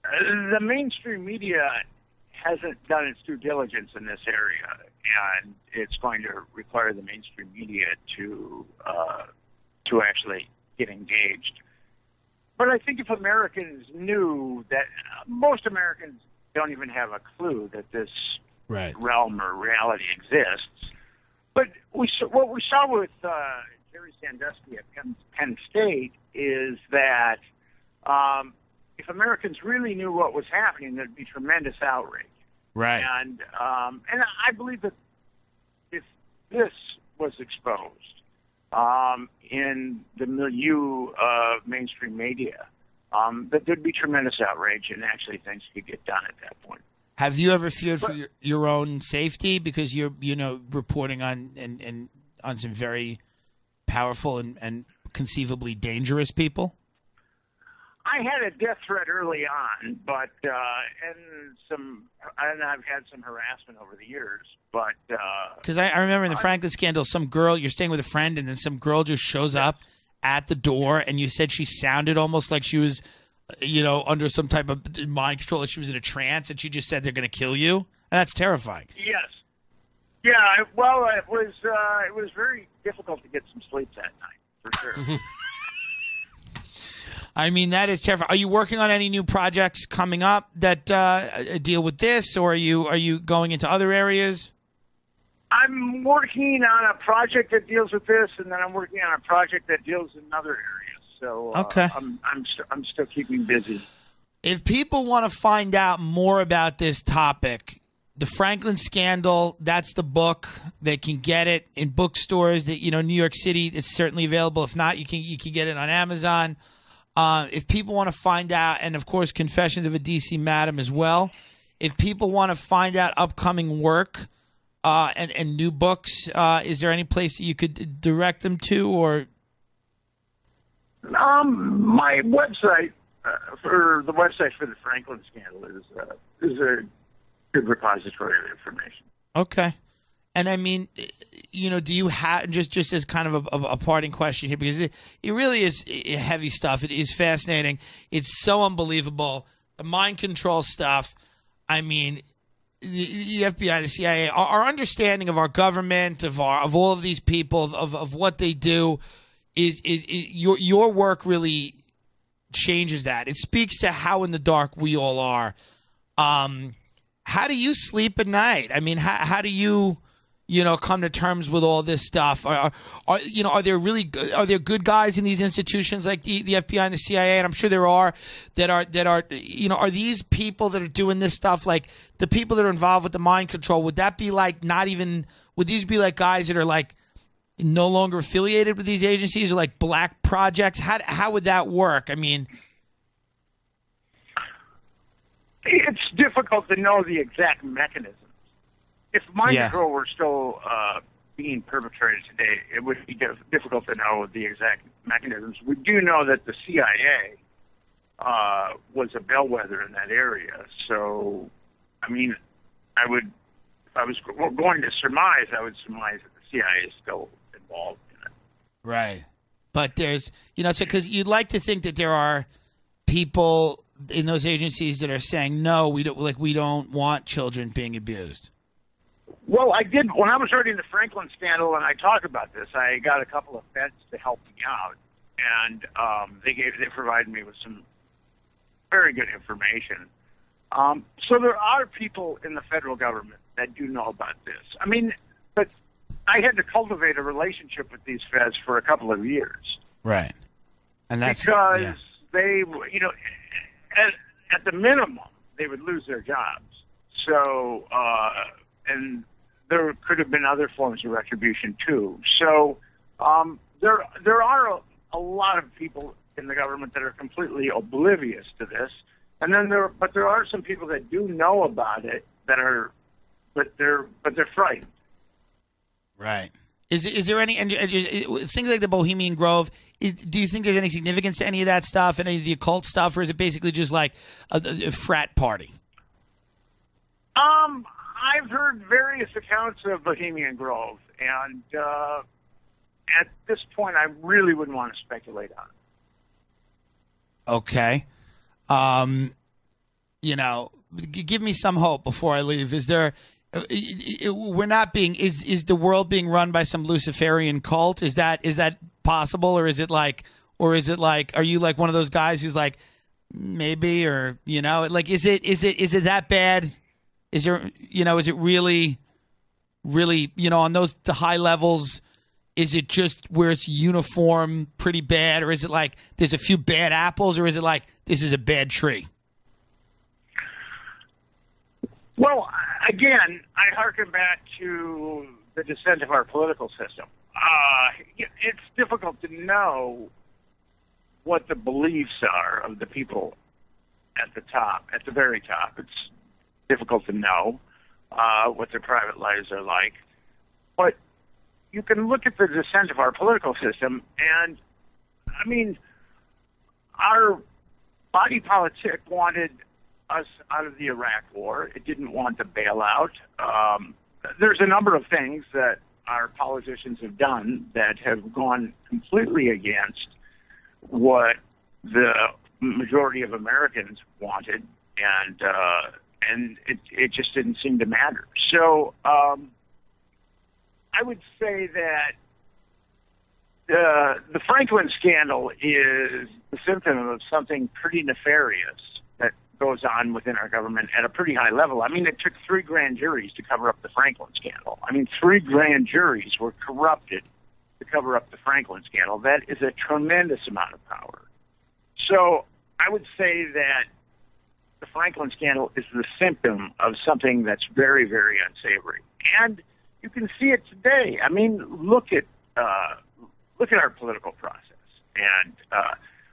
S4: The mainstream media hasn't done its due diligence in this area, and it's going to require the mainstream media to actually get engaged. But I think if Americans knew that, most Americans don't even have a clue that this realm or reality exists. But what we saw with Jerry Sandusky at Penn State is that if Americans really knew what was happening, there'd be tremendous outrage.
S2: Right.
S4: And I believe that if this was exposed in the milieu of mainstream media, that there'd be tremendous outrage, and actually things could get done at that point.
S2: Have you ever feared for your own safety because you're reporting on some very powerful and conceivably dangerous people?
S4: I had a death threat early on, but and I've had some harassment over the years, but
S2: because I remember in the Franklin scandal, some girl, you're staying with a friend, and then some girl just shows up at the door, and you said she sounded almost like she was, under some type of mind control, that she was in a trance, and she just said they're going to kill you, and that's terrifying.
S4: Yes. Yeah. Well, it was very difficult to get some sleep that night, for sure.
S2: I mean, that is terrifying. Are you working on any new projects coming up that deal with this, or are you going into other areas?
S4: I'm working on a project that deals with this, and then I'm working on a project that deals in other areas. So
S2: okay.
S4: I'm still keeping busy.
S2: If people want to find out more about this topic, the Franklin Scandal, that's the book. They can get it in bookstores. That New York City, it's certainly available. If not, you can get it on Amazon. If people want to find out, and of course, Confessions of a DC Madam as well. If people want to find out upcoming work and new books, is there any place that you could direct them to, or?
S4: My website for the Franklin Scandal is a good repository of information.
S2: Okay. And I mean, do you have, just as kind of a parting question here, because it really is heavy stuff. It is fascinating. It's so unbelievable. The mind control stuff. I mean, the FBI, the CIA, our understanding of our government, of all of these people, of what they do, is your work really changes that. It speaks to how in the dark we all are. How do you sleep at night? I mean, how do you come to terms with all this stuff? Are there good guys in these institutions like the FBI and the CIA? And I'm sure there are that are these people that are doing this stuff, like the people that are involved with the mind control? Would that be like would these be like guys that are like no longer affiliated with these agencies, or like black projects? How would that work? I mean,
S4: it's difficult to know the exact mechanism. If mind control were still being perpetrated today, it would be difficult to know the exact mechanisms. We do know that the CIA was a bellwether in that area. So, I mean, if I was going to surmise, I would surmise that the CIA is still involved in it.
S2: Right. But there's, because you'd like to think that there are people in those agencies that are saying, no, we don't want children being abused.
S4: Well, I did when I was writing the Franklin Scandal, and I talked about this. I got a couple of vets to help me out, and they provided me with some very good information. So there are people in the federal government that do know about this. I mean, but I had to cultivate a relationship with these feds for a couple of years.
S2: Right. And that's
S4: because they, at the minimum, they would lose their jobs. So, and there could have been other forms of retribution too. So, there are a lot of people in the government that are completely oblivious to this, and then there are some people that do know about it but they're frightened.
S2: Right. Is there any things like the Bohemian Grove? Do you think there's any significance to any of that stuff, any of the occult stuff, or is it basically just like a frat party?
S4: I've heard various accounts of Bohemian Grove, and at this point, I really wouldn't want to speculate on it.
S2: Okay. Give me some hope before I leave. Is there? We're not being. Is the world being run by some Luciferian cult? Is that possible, or is it like? Are you like one of those guys who's like, maybe, or like, is it that bad? Is there, is it really, on the high levels? Is it just where it's uniform pretty bad, or is it like there's a few bad apples, or is it like this is a bad tree?
S4: Well, again, I hearken back to the descent of our political system. It's difficult to know what the beliefs are of the people at the top, at the very top. It's difficult to know what their private lives are like. But you can look at the descent of our political system, and, I mean, our body politic wanted us out of the Iraq War. It didn't want the bailout. There's a number of things that our politicians have done that have gone completely against what the majority of Americans wanted, and it just didn't seem to matter. So I would say that the Franklin scandal is the symptom of something pretty nefarious that goes on within our government at a pretty high level. I mean, it took 3 grand juries to cover up the Franklin scandal. I mean, 3 grand juries were corrupted to cover up the Franklin scandal. That is a tremendous amount of power. So I would say that the Franklin scandal is the symptom of something that's very, very unsavory. And you can see it today. I mean, look at our political process. And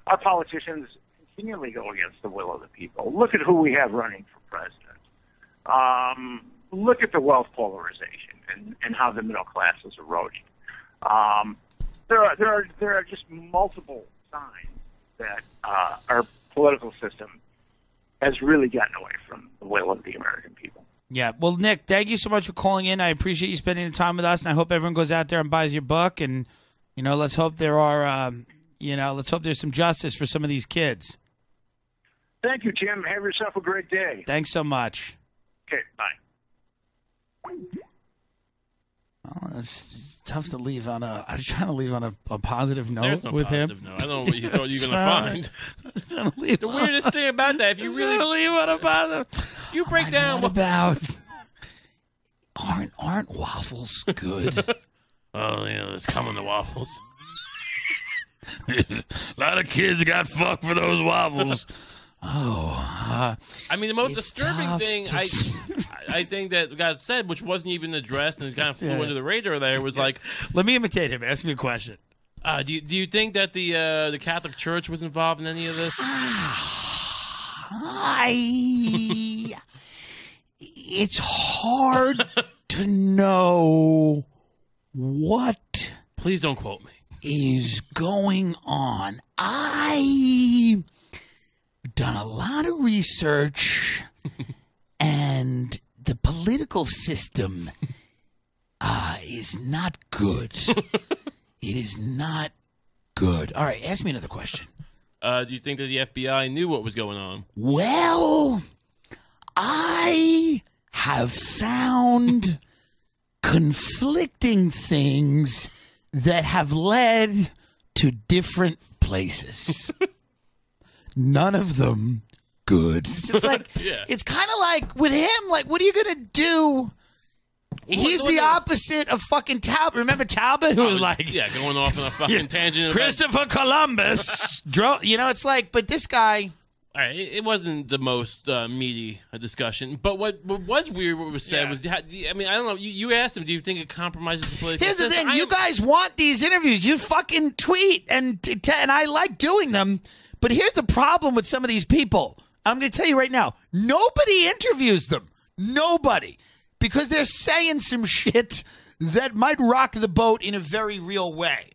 S4: our politicians continually go against the will of the people. Look at who we have running for president. Look at the wealth polarization and how the middle class is eroding. There are just multiple signs that our political system has really gotten away from the will of the American people.
S2: Yeah. Well, Nick, thank you so much for calling in. I appreciate you spending the time with us, and I hope everyone goes out there and buys your book. And let's hope let's hope there's some justice for some of these kids.
S4: Thank you, Tim. Have yourself a great day.
S2: Thanks so much.
S4: Okay, bye.
S2: Well, it's tough to leave on a. I was trying to leave on a positive note
S3: There's no
S2: with
S3: positive
S2: him.
S3: Note. I don't know what you thought you were going to find. The weirdest thing about that, if you really
S2: leave on a positive,
S3: you break down
S2: what about aren't waffles good?
S3: Oh yeah, let's come on the waffles.
S2: A lot of kids got fucked for those waffles. I
S3: mean, the most disturbing thing I think that got said, which wasn't even addressed and kind of flew under the radar there, was like,
S2: let me imitate him. Ask me a question.
S3: Do you think that the Catholic Church was involved in any of this?
S2: It's hard to know what.
S3: Please don't quote me.
S2: Is going on. I've done a lot of research, and the political system is not good. It is not good. All right, ask me another question.
S3: Do you think that the FBI knew what was going on?
S2: Well, I have found conflicting things that have led to different places. None of them good. It's like It's kind of like with him. Like, what are you gonna do He's the opposite of fucking Talbot. Remember Talbot, who was like,
S3: going off on a fucking tangent.
S2: Christopher Columbus drove. It's like, but this guy.
S3: All right, it wasn't the most meaty discussion, but what was weird, what was said was, I mean, I don't know. You asked him, do you think it compromises the political
S2: Here's the
S3: system?
S2: thing: you guys want these interviews. You fucking tweet, and I like doing them. But here's the problem with some of these people. I'm going to tell you right now: nobody interviews them. Nobody, because they're saying some shit that might rock the boat in a very real way.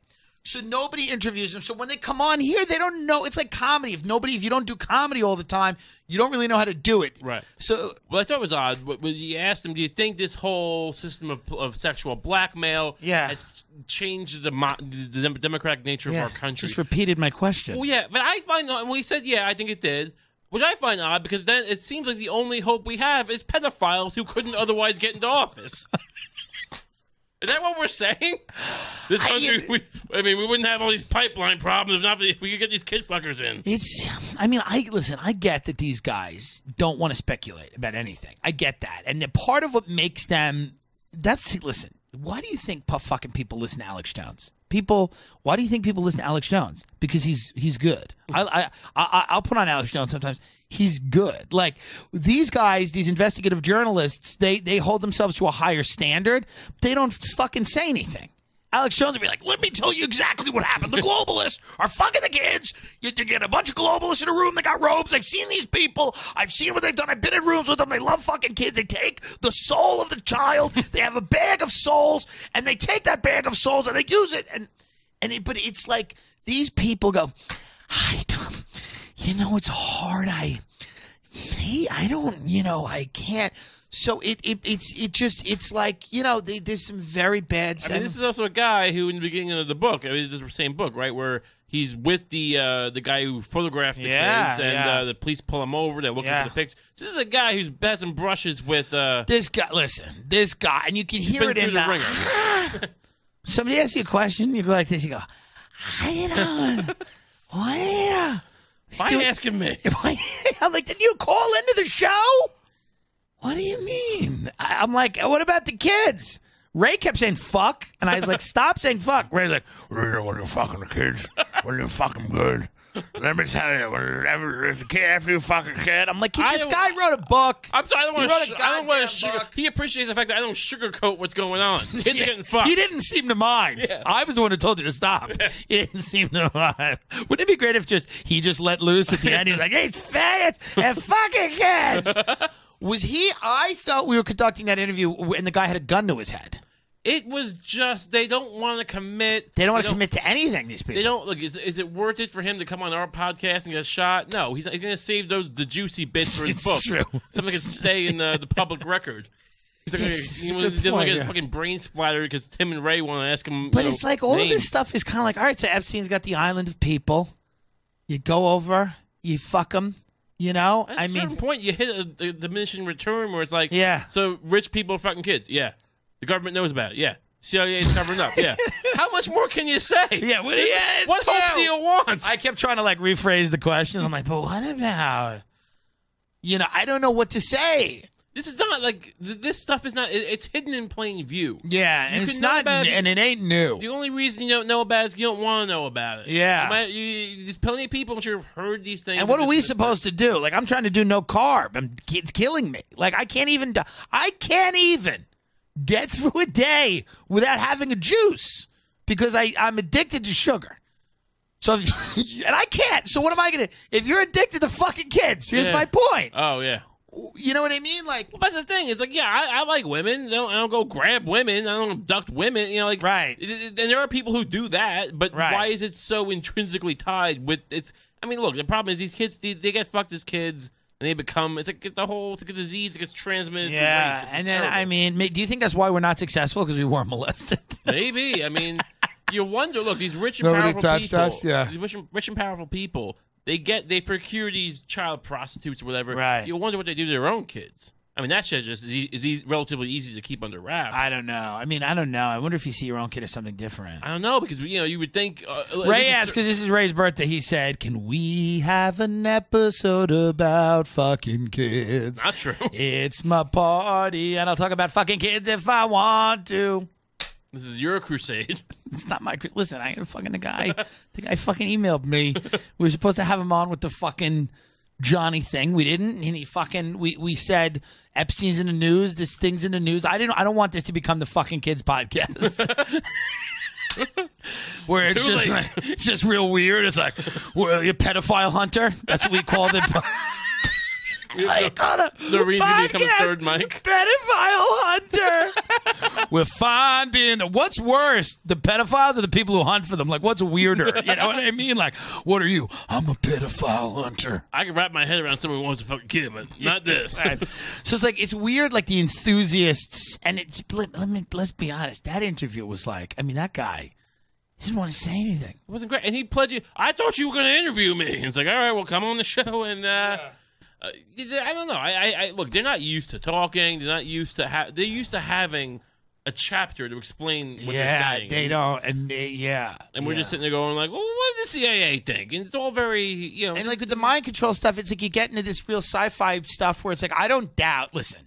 S2: So nobody interviews them. So when they come on here, they don't know. It's like comedy. If you don't do comedy all the time, you don't really know how to do it.
S3: Right.
S2: So,
S3: well, I thought it was odd. When you asked him, do you think this whole system of sexual blackmail has changed the democratic nature of our country?
S2: Just repeated my question.
S3: Well, yeah, but I find when he said, I think it did. Which I find odd because then it seems like the only hope we have is pedophiles who couldn't otherwise get into office. Is that what we're saying? This country, we wouldn't have all these pipeline problems if we could get these kid fuckers in.
S2: I get that these guys don't want to speculate about anything. I get that. And part of what makes them, listen, why do you think fucking people listen to Alex Jones? Why do you think people listen to Alex Jones? Because he's good. I'll put on Alex Jones sometimes. He's good. Like these guys, these investigative journalists, they hold themselves to a higher standard. They don't fucking say anything. Alex Jones would be like, let me tell you exactly what happened. The globalists are fucking the kids. You get a bunch of globalists in a room. They got robes. I've seen these people. I've seen what they've done. I've been in rooms with them. They love fucking kids. They take the soul of the child. They have a bag of souls, and they take that bag of souls, and they use it. But it's like these people go, it's hard. I can't. So it's like, there's some very bad.
S3: This is also a guy who, in the beginning of the book, this is the same book, right, where he's with the guy who photographed the kids, and the police pull him over. They're looking for the picture. This is a guy who's had some brushes with
S2: this guy. Listen, this guy, and you can hear it in the ringer. Somebody asks you a question, you go like this. You go, how doing? Why
S3: are you asking me?
S2: I'm like, did you call into the show? What do you mean? I'm like, what about the kids? Ray kept saying fuck, and I was like, stop saying fuck. Ray's like, when you're fucking the kids, when you're fucking good. Let me tell you, after you fucking kid, I'm like, this guy wrote a book.
S3: I'm sorry, I don't want to he appreciates the fact that I don't sugarcoat what's going on. Kids are getting fucked.
S2: He didn't seem to mind. Yeah. I was the one who told you to stop. Yeah. He didn't seem to mind. Wouldn't it be great if he just let loose at the end? He was like, hey, faggots and fucking kids. I thought we were conducting that interview and the guy had a gun to his head.
S3: It was just, they don't want to commit.
S2: They don't want to commit to anything, these people.
S3: They don't, look, is it worth it for him to come on our podcast and get shot? No, he's going to save the juicy bits for his book.
S2: True.
S3: Something can stay in the public record. He's going to get his fucking brain splattered because Tim and Ray want to ask him.
S2: But it's like all of this stuff is kind of like, all right, so Epstein's got the island of people. You go over, you fuck them. At
S3: a certain point, you hit a diminishing return where it's like, so rich people are fucking kids. Yeah. The government knows about it. Yeah. CIA is covering up. Yeah. How much more can you say?
S2: Yeah.
S3: What hope do you want?
S2: I kept trying to rephrase the question. I'm like, but what about? I don't know what to say.
S3: This is not this stuff is not. It's hidden in plain view.
S2: Yeah, and it's not, and it ain't new.
S3: The only reason you don't know about it is you don't want to know about it.
S2: Yeah,
S3: there's plenty of people I'm sure have heard these things.
S2: And what are we supposed to do? I'm trying to do no carb. It's killing me. I can't even get through a day without having a juice because I'm addicted to sugar. So, and I can't. So what am I going to... If you're addicted to fucking kids, here's my point.
S3: Oh, yeah.
S2: You know what I mean?
S3: Well, that's the thing. It's I like women. I don't go grab women. I don't abduct women.
S2: Right.
S3: And there are people who do that, but why is it so intrinsically tied with... Look, the problem is these kids, they get fucked as kids... And they become, it's like a disease that gets transmitted.
S2: Yeah, and then, terrible. Do you think that's why we're not successful? Because we weren't molested?
S3: Maybe. You wonder, look, these rich and powerful people.
S2: Us, yeah.
S3: These rich and powerful people, they procure these child prostitutes or whatever.
S2: Right.
S3: You wonder what they do to their own kids. I mean, that shit is relatively easy to keep under wraps.
S2: I don't know. I mean, I don't know. I wonder if you see your own kid as something different.
S3: I don't know, because, you would think...
S2: Ray asked, because this is Ray's birthday, he said, can we have an episode about fucking kids?
S3: Not true.
S2: It's my party, and I'll talk about fucking kids if I want to.
S3: This is your crusade.
S2: It's not my... Listen, I ain't fucking the guy. The guy fucking emailed me. We were supposed to have him on with the fucking... Johnny thing. We didn't, and he fucking we said Epstein's in the news, this thing's in the news. I don't want this to become the fucking kids podcast. Where it's just real weird. It's like, well, you pedophile hunter. That's what we called it.
S3: The reason to become a third mic.
S2: Pedophile hunter. We're finding what's worse, the pedophiles or the people who hunt for them? Like, what's weirder? You know what I mean? Like, what are you? I'm a pedophile hunter.
S3: I can wrap my head around someone who wants a fucking kid, but not this.
S2: Right. So it's like, it's weird, like the enthusiasts, and let's be honest, that interview was like, I mean, that guy, he didn't want to say anything.
S3: It wasn't great. And he pledged you, I thought you were going to interview me. And it's like, all right, well, come on the show and, I don't know. I look. They're not used to talking. They're not used to. They're used to having a chapter to explain what they're saying.
S2: They don't. And
S3: we're just sitting there going like, well, what does the CIA think? And it's all very,
S2: And like with the mind control stuff, it's like you get into this real sci-fi stuff where it's like, I don't doubt. Listen,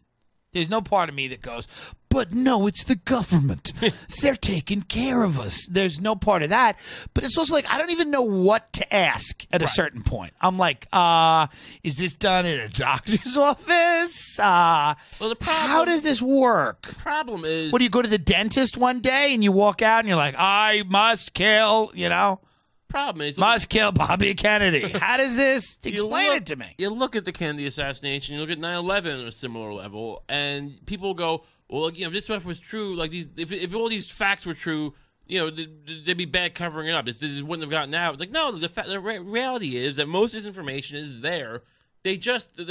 S2: there's no part of me that goes, but no, it's the government. They're taking care of us. There's no part of that. But it's also like, I don't even know what to ask at a certain point. I'm like, is this done in a doctor's office?
S3: Well, the problem,
S2: how does this work?
S3: The problem is...
S2: What, do you go to the dentist one day and you walk out and you're like, I must kill,
S3: Problem is...
S2: Must kill Bobby Kennedy. How does this... Explain it to me.
S3: You look at the Kennedy assassination, you look at 9/11 on a similar level, and people go... Well, if this stuff was true, like if all these facts were true, there'd be bad covering it up. This wouldn't have gotten out. Like, no, the reality is that most of this information is there. The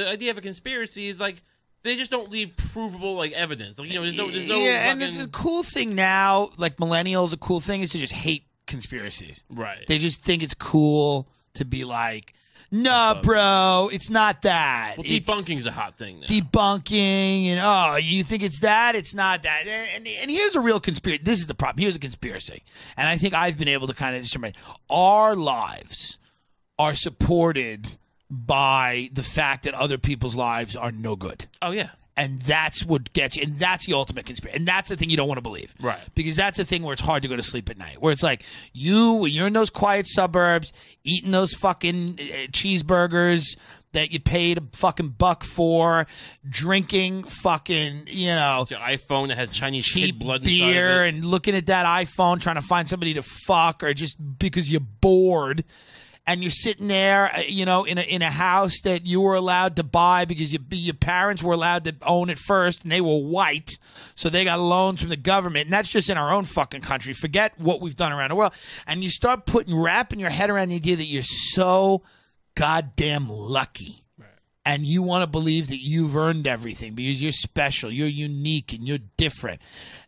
S3: idea of a conspiracy is like, they just don't leave provable, like, evidence. Like, there's no
S2: yeah,
S3: fucking...
S2: and the cool thing now, like millennials, the cool thing is to just hate conspiracies.
S3: Right.
S2: They just think it's cool to be like, no, bro, it's not that.
S3: Well, debunking's a hot thing now.
S2: Debunking, and you think it's that? It's not that. And here's a real conspiracy. This is the problem. Here's a conspiracy. And I think I've been able to kind of determine our lives are supported by the fact that other people's lives are no good.
S3: Oh, yeah.
S2: And that's what gets you. And that's the ultimate conspiracy. And that's the thing you don't want to believe.
S3: Right.
S2: Because that's the thing where it's hard to go to sleep at night. Where it's like, you're in those quiet suburbs, eating those fucking cheeseburgers that you paid a fucking buck for, drinking fucking,
S3: Your iPhone that has Chinese
S2: cheap
S3: blood
S2: beer,
S3: inside of it.
S2: and looking at that iPhone, trying to find somebody to fuck, or just because you're bored. And you're sitting there, in a house that you were allowed to buy because your parents were allowed to own it first, and they were white, so they got loans from the government. And that's just in our own fucking country. Forget what we've done around the world. And you start wrapping your head around the idea that you're so goddamn lucky. Right. And you want to believe that you've earned everything because you're special, you're unique, and you're different.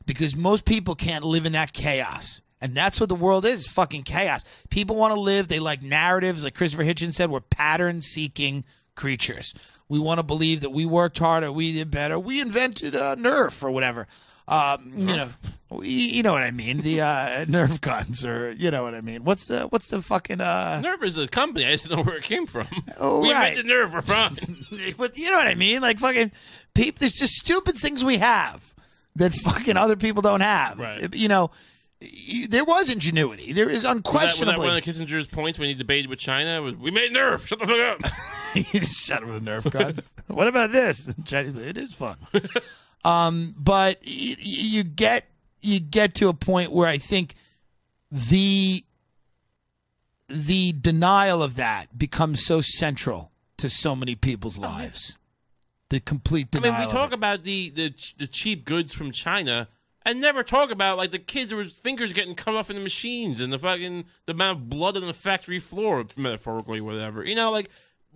S2: Because most people can't live in that chaos. And that's what the world is, fucking chaos. People want to live. They like narratives. Like Christopher Hitchens said, we're pattern-seeking creatures. We want to believe that we worked harder, we did better. We invented Nerf or whatever. You know what I mean. The Nerf guns, or you know what I mean. What's the fucking...
S3: Nerf is a company. I just don't know where it came from.
S2: Oh,
S3: we
S2: right.
S3: invented Nerf. We're fine.
S2: But you know what I mean. Like fucking people. There's just stupid things we have that fucking other people don't have.
S3: Right.
S2: There was ingenuity. There is unquestionably.
S3: Was that one of Kissinger's points when he debated with China? We made Nerf. Shut the fuck up.
S2: You just shut him with a Nerf gun. What about this? It is fun. But you get to a point where I think the denial of that becomes so central to so many people's lives. The complete denial.
S3: I mean, we talk about the cheap goods from China. And never talk about, like, the kids whose fingers getting cut off in the machines and the amount of blood on the factory floor, metaphorically, whatever. Like,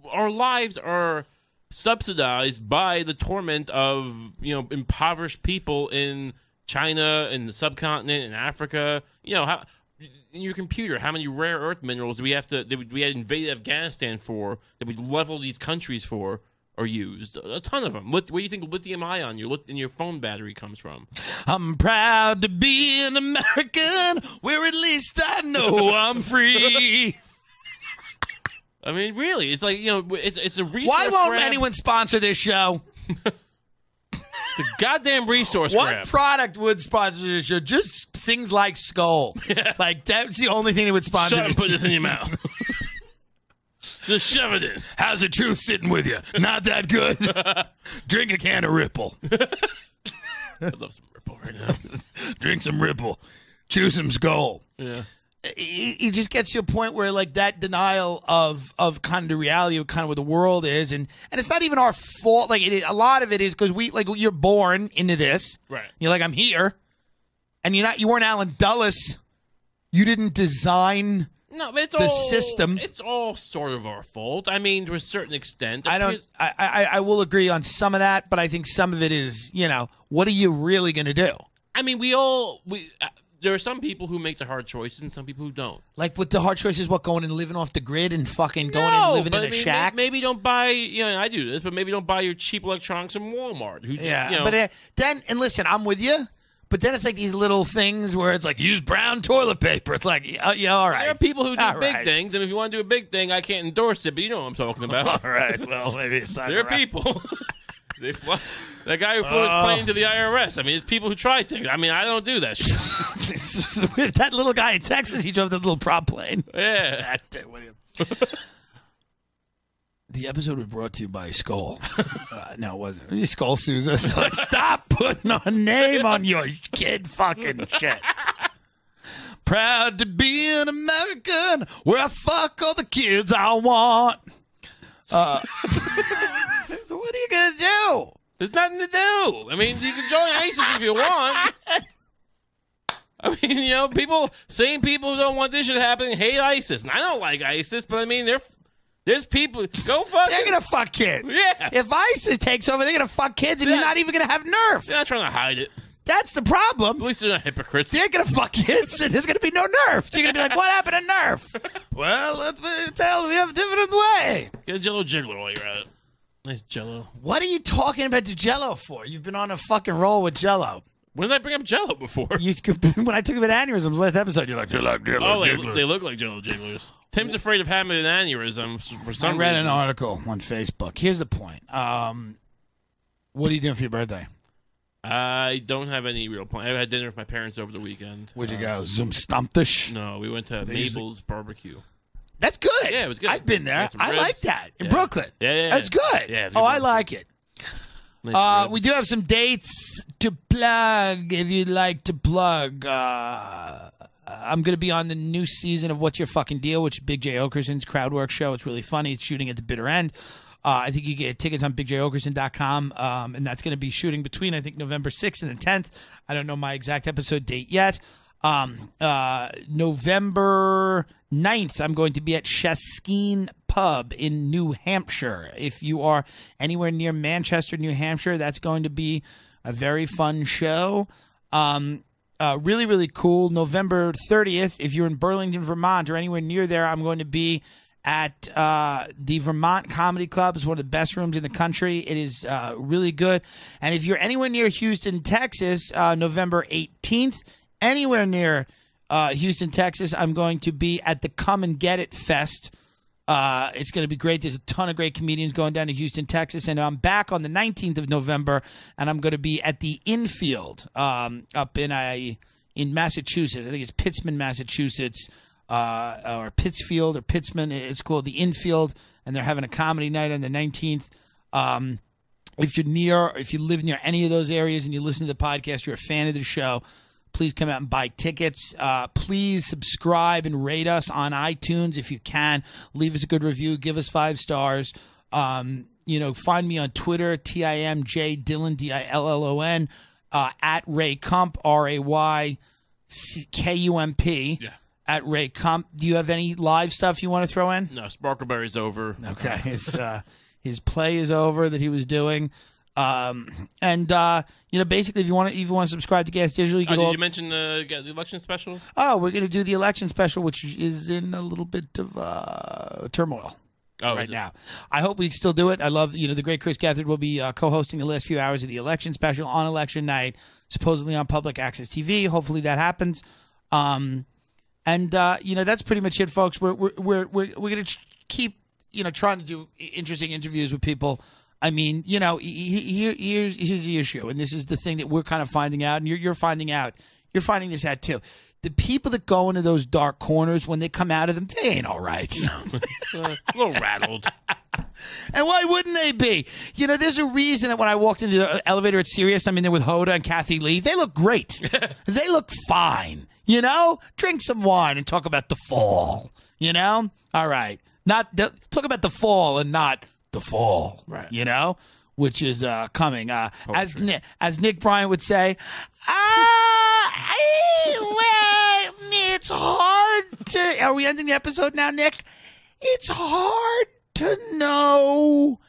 S3: our lives are subsidized by the torment of, impoverished people in China, in the subcontinent, in Africa. How in your computer, how many rare earth minerals do we had invaded Afghanistan for, that we leveled these countries for? are used. A ton of them. Where do you think lithium-ion in your phone battery comes from?
S2: I'm proud to be an American, where at least I know I'm free.
S3: I mean, really, it's like, it's a resource
S2: Why won't
S3: grab.
S2: anyone sponsor this show?
S3: It's a goddamn resource
S2: What
S3: grab.
S2: product would sponsor this show? Just things like Skull.
S3: Yeah.
S2: Like, that's the only thing that would sponsor
S3: Shut up
S2: this.
S3: and put this in your mouth. Just shove it in.
S2: How's the truth sitting with you? Not that good? Drink a can of Ripple.
S3: I love some Ripple right now.
S2: Drink some Ripple. Chew some Skull.
S3: Yeah.
S2: It just gets to a point where, like, that denial of kind of the reality of kind of what the world is, and it's not even our fault. Like, a lot of it is because you're born into this.
S3: Right.
S2: You're like, I'm here, and you weren't Alan Dulles. You didn't design.
S3: No, but it's
S2: the
S3: all
S2: system.
S3: It's all sort of our fault. I mean, to a certain extent.
S2: I will agree on some of that, but I think some of it is, what are you really going to do?
S3: I mean, there are some people who make the hard choices and some people who don't.
S2: Like, with the hard choices, going and living off the grid and fucking going and living in a shack?
S3: Maybe don't buy, I do this, but maybe don't buy your cheap electronics from Walmart.
S2: But then, and listen, I'm with you, but then it's like these little things where it's like, use brown toilet paper. It's like, yeah, all right.
S3: There are people who do
S2: All
S3: big
S2: right.
S3: things, and if you want to do a big thing, I can't endorse it, but you know what I'm talking about.
S2: All right, well, maybe it's not
S3: There are
S2: right.
S3: people. That guy who flew his plane to the IRS. I mean, it's people who try things. I mean, I don't do that shit.
S2: That little guy in Texas, he drove that little prop plane.
S3: Yeah.
S2: The episode was brought to you by Skull. No, it wasn't. Skull sues us. Like, stop putting a name on your kid fucking shit. Proud to be an American where I fuck all the kids I want. So what are you going to do?
S3: There's nothing to do. I mean, you can join ISIS if you want. I mean, same people who don't want this shit happening hate ISIS. And I don't like ISIS, but I mean, there's people. Go fuck.
S2: They're going to fuck kids.
S3: Yeah.
S2: If ISIS takes over, they're going to fuck kids, and you're not even going to have nerf.
S3: They're not trying to hide it.
S2: That's the problem.
S3: At least they're not hypocrites.
S2: They're going to fuck kids, and there's going to be no nerf. You're going to be like, what happened to nerf? Well, we have a different way.
S3: Get a Jello jiggler while you're at it. Nice Jello.
S2: What are you talking about the Jello for? You've been on a fucking roll with Jello.
S3: When did I bring up Jello before?
S2: When I took about aneurysms last episode, you're like Jello jigglers.
S3: They look like Jello jigglers. Tim's afraid of having an aneurysm for some reason.
S2: I read an article on Facebook. Here's the point. What are you doing for your birthday?
S3: I don't have any real plan. I had dinner with my parents over the weekend.
S2: Where'd you go? Zoom Stumptish?
S3: No, we went to Mabel's Barbecue.
S2: That's good.
S3: Yeah, it was good.
S2: I've been there.
S3: Some
S2: I
S3: ribs.
S2: like that. In
S3: Yeah.
S2: Brooklyn.
S3: Yeah.
S2: That's good.
S3: Yeah, it's
S2: oh,
S3: good
S2: I
S3: barbecue.
S2: like it.
S3: Nice
S2: We
S3: ribs.
S2: do have some dates to plug if you'd like to plug. I'm going to be on the new season of What's Your Fucking Deal, which is Big J. Okerson's crowd work show. It's really funny. It's shooting at the bitter end. I think you get tickets on BigJOkerson.com, and that's going to be shooting between, I think, November 6th and the 10th. I don't know my exact episode date yet. November 9th, I'm going to be at Shaskeen Pub in New Hampshire. If you are anywhere near Manchester, New Hampshire, that's going to be a very fun show. Really, really cool. November 30th, if you're in Burlington, Vermont, or anywhere near there, I'm going to be at the Vermont Comedy Club. It's one of the best rooms in the country. It is really good. And if you're anywhere near Houston, Texas, November 18th, anywhere near Houston, Texas, I'm going to be at the Come and Get It Fest. It's going to be great. There's a ton of great comedians going down to Houston, Texas. And I'm back on the 19th of November, and I'm going to be at the Infield up in Massachusetts. I think it's Pittsmond, Massachusetts. Or Pittsfield or Pittsman. It's called the Infield, and they're having a comedy night on the 19th. If you live near any of those areas and you listen to the podcast, you're a fan of the show, please come out and buy tickets. Please subscribe and rate us on iTunes if you can. Leave us a good review. Give us 5 stars. Find me on Twitter, TIMJ Dillon, DILLON, at Ray Kump, RAYKUMP.
S3: Yeah.
S2: At Ray Kump. Do you have any live stuff you want to throw in?
S3: No, Sparkleberry's over.
S2: Okay, his play is over that he was doing, basically, if you want to subscribe to Gas Digital, you can.
S3: Did you mention the election special?
S2: Oh, we're going to do the election special, which is in a little bit of turmoil. right now. I hope we still do it. I love, the great Chris Gethard will be co-hosting the last few hours of the election special on election night, supposedly on public access TV. Hopefully that happens. That's pretty much it, folks. We're going to keep, trying to do interesting interviews with people. I mean, here's the issue, and this is the thing that we're kind of finding out, and you're finding out. You're finding this out too. The people that go into those dark corners, when they come out of them, they ain't all right.
S3: A little rattled.
S2: And why wouldn't they be? There's a reason that when I walked into the elevator at Sirius, I'm in there with Hoda and Kathy Lee. They look great. They look fine. Drink some wine and talk about the fall. All right. Talk about the fall and not the fall.
S3: Right.
S2: Which is coming. As Nick Bryant would say, it's hard to. Are we ending the episode now, Nick? It's hard to know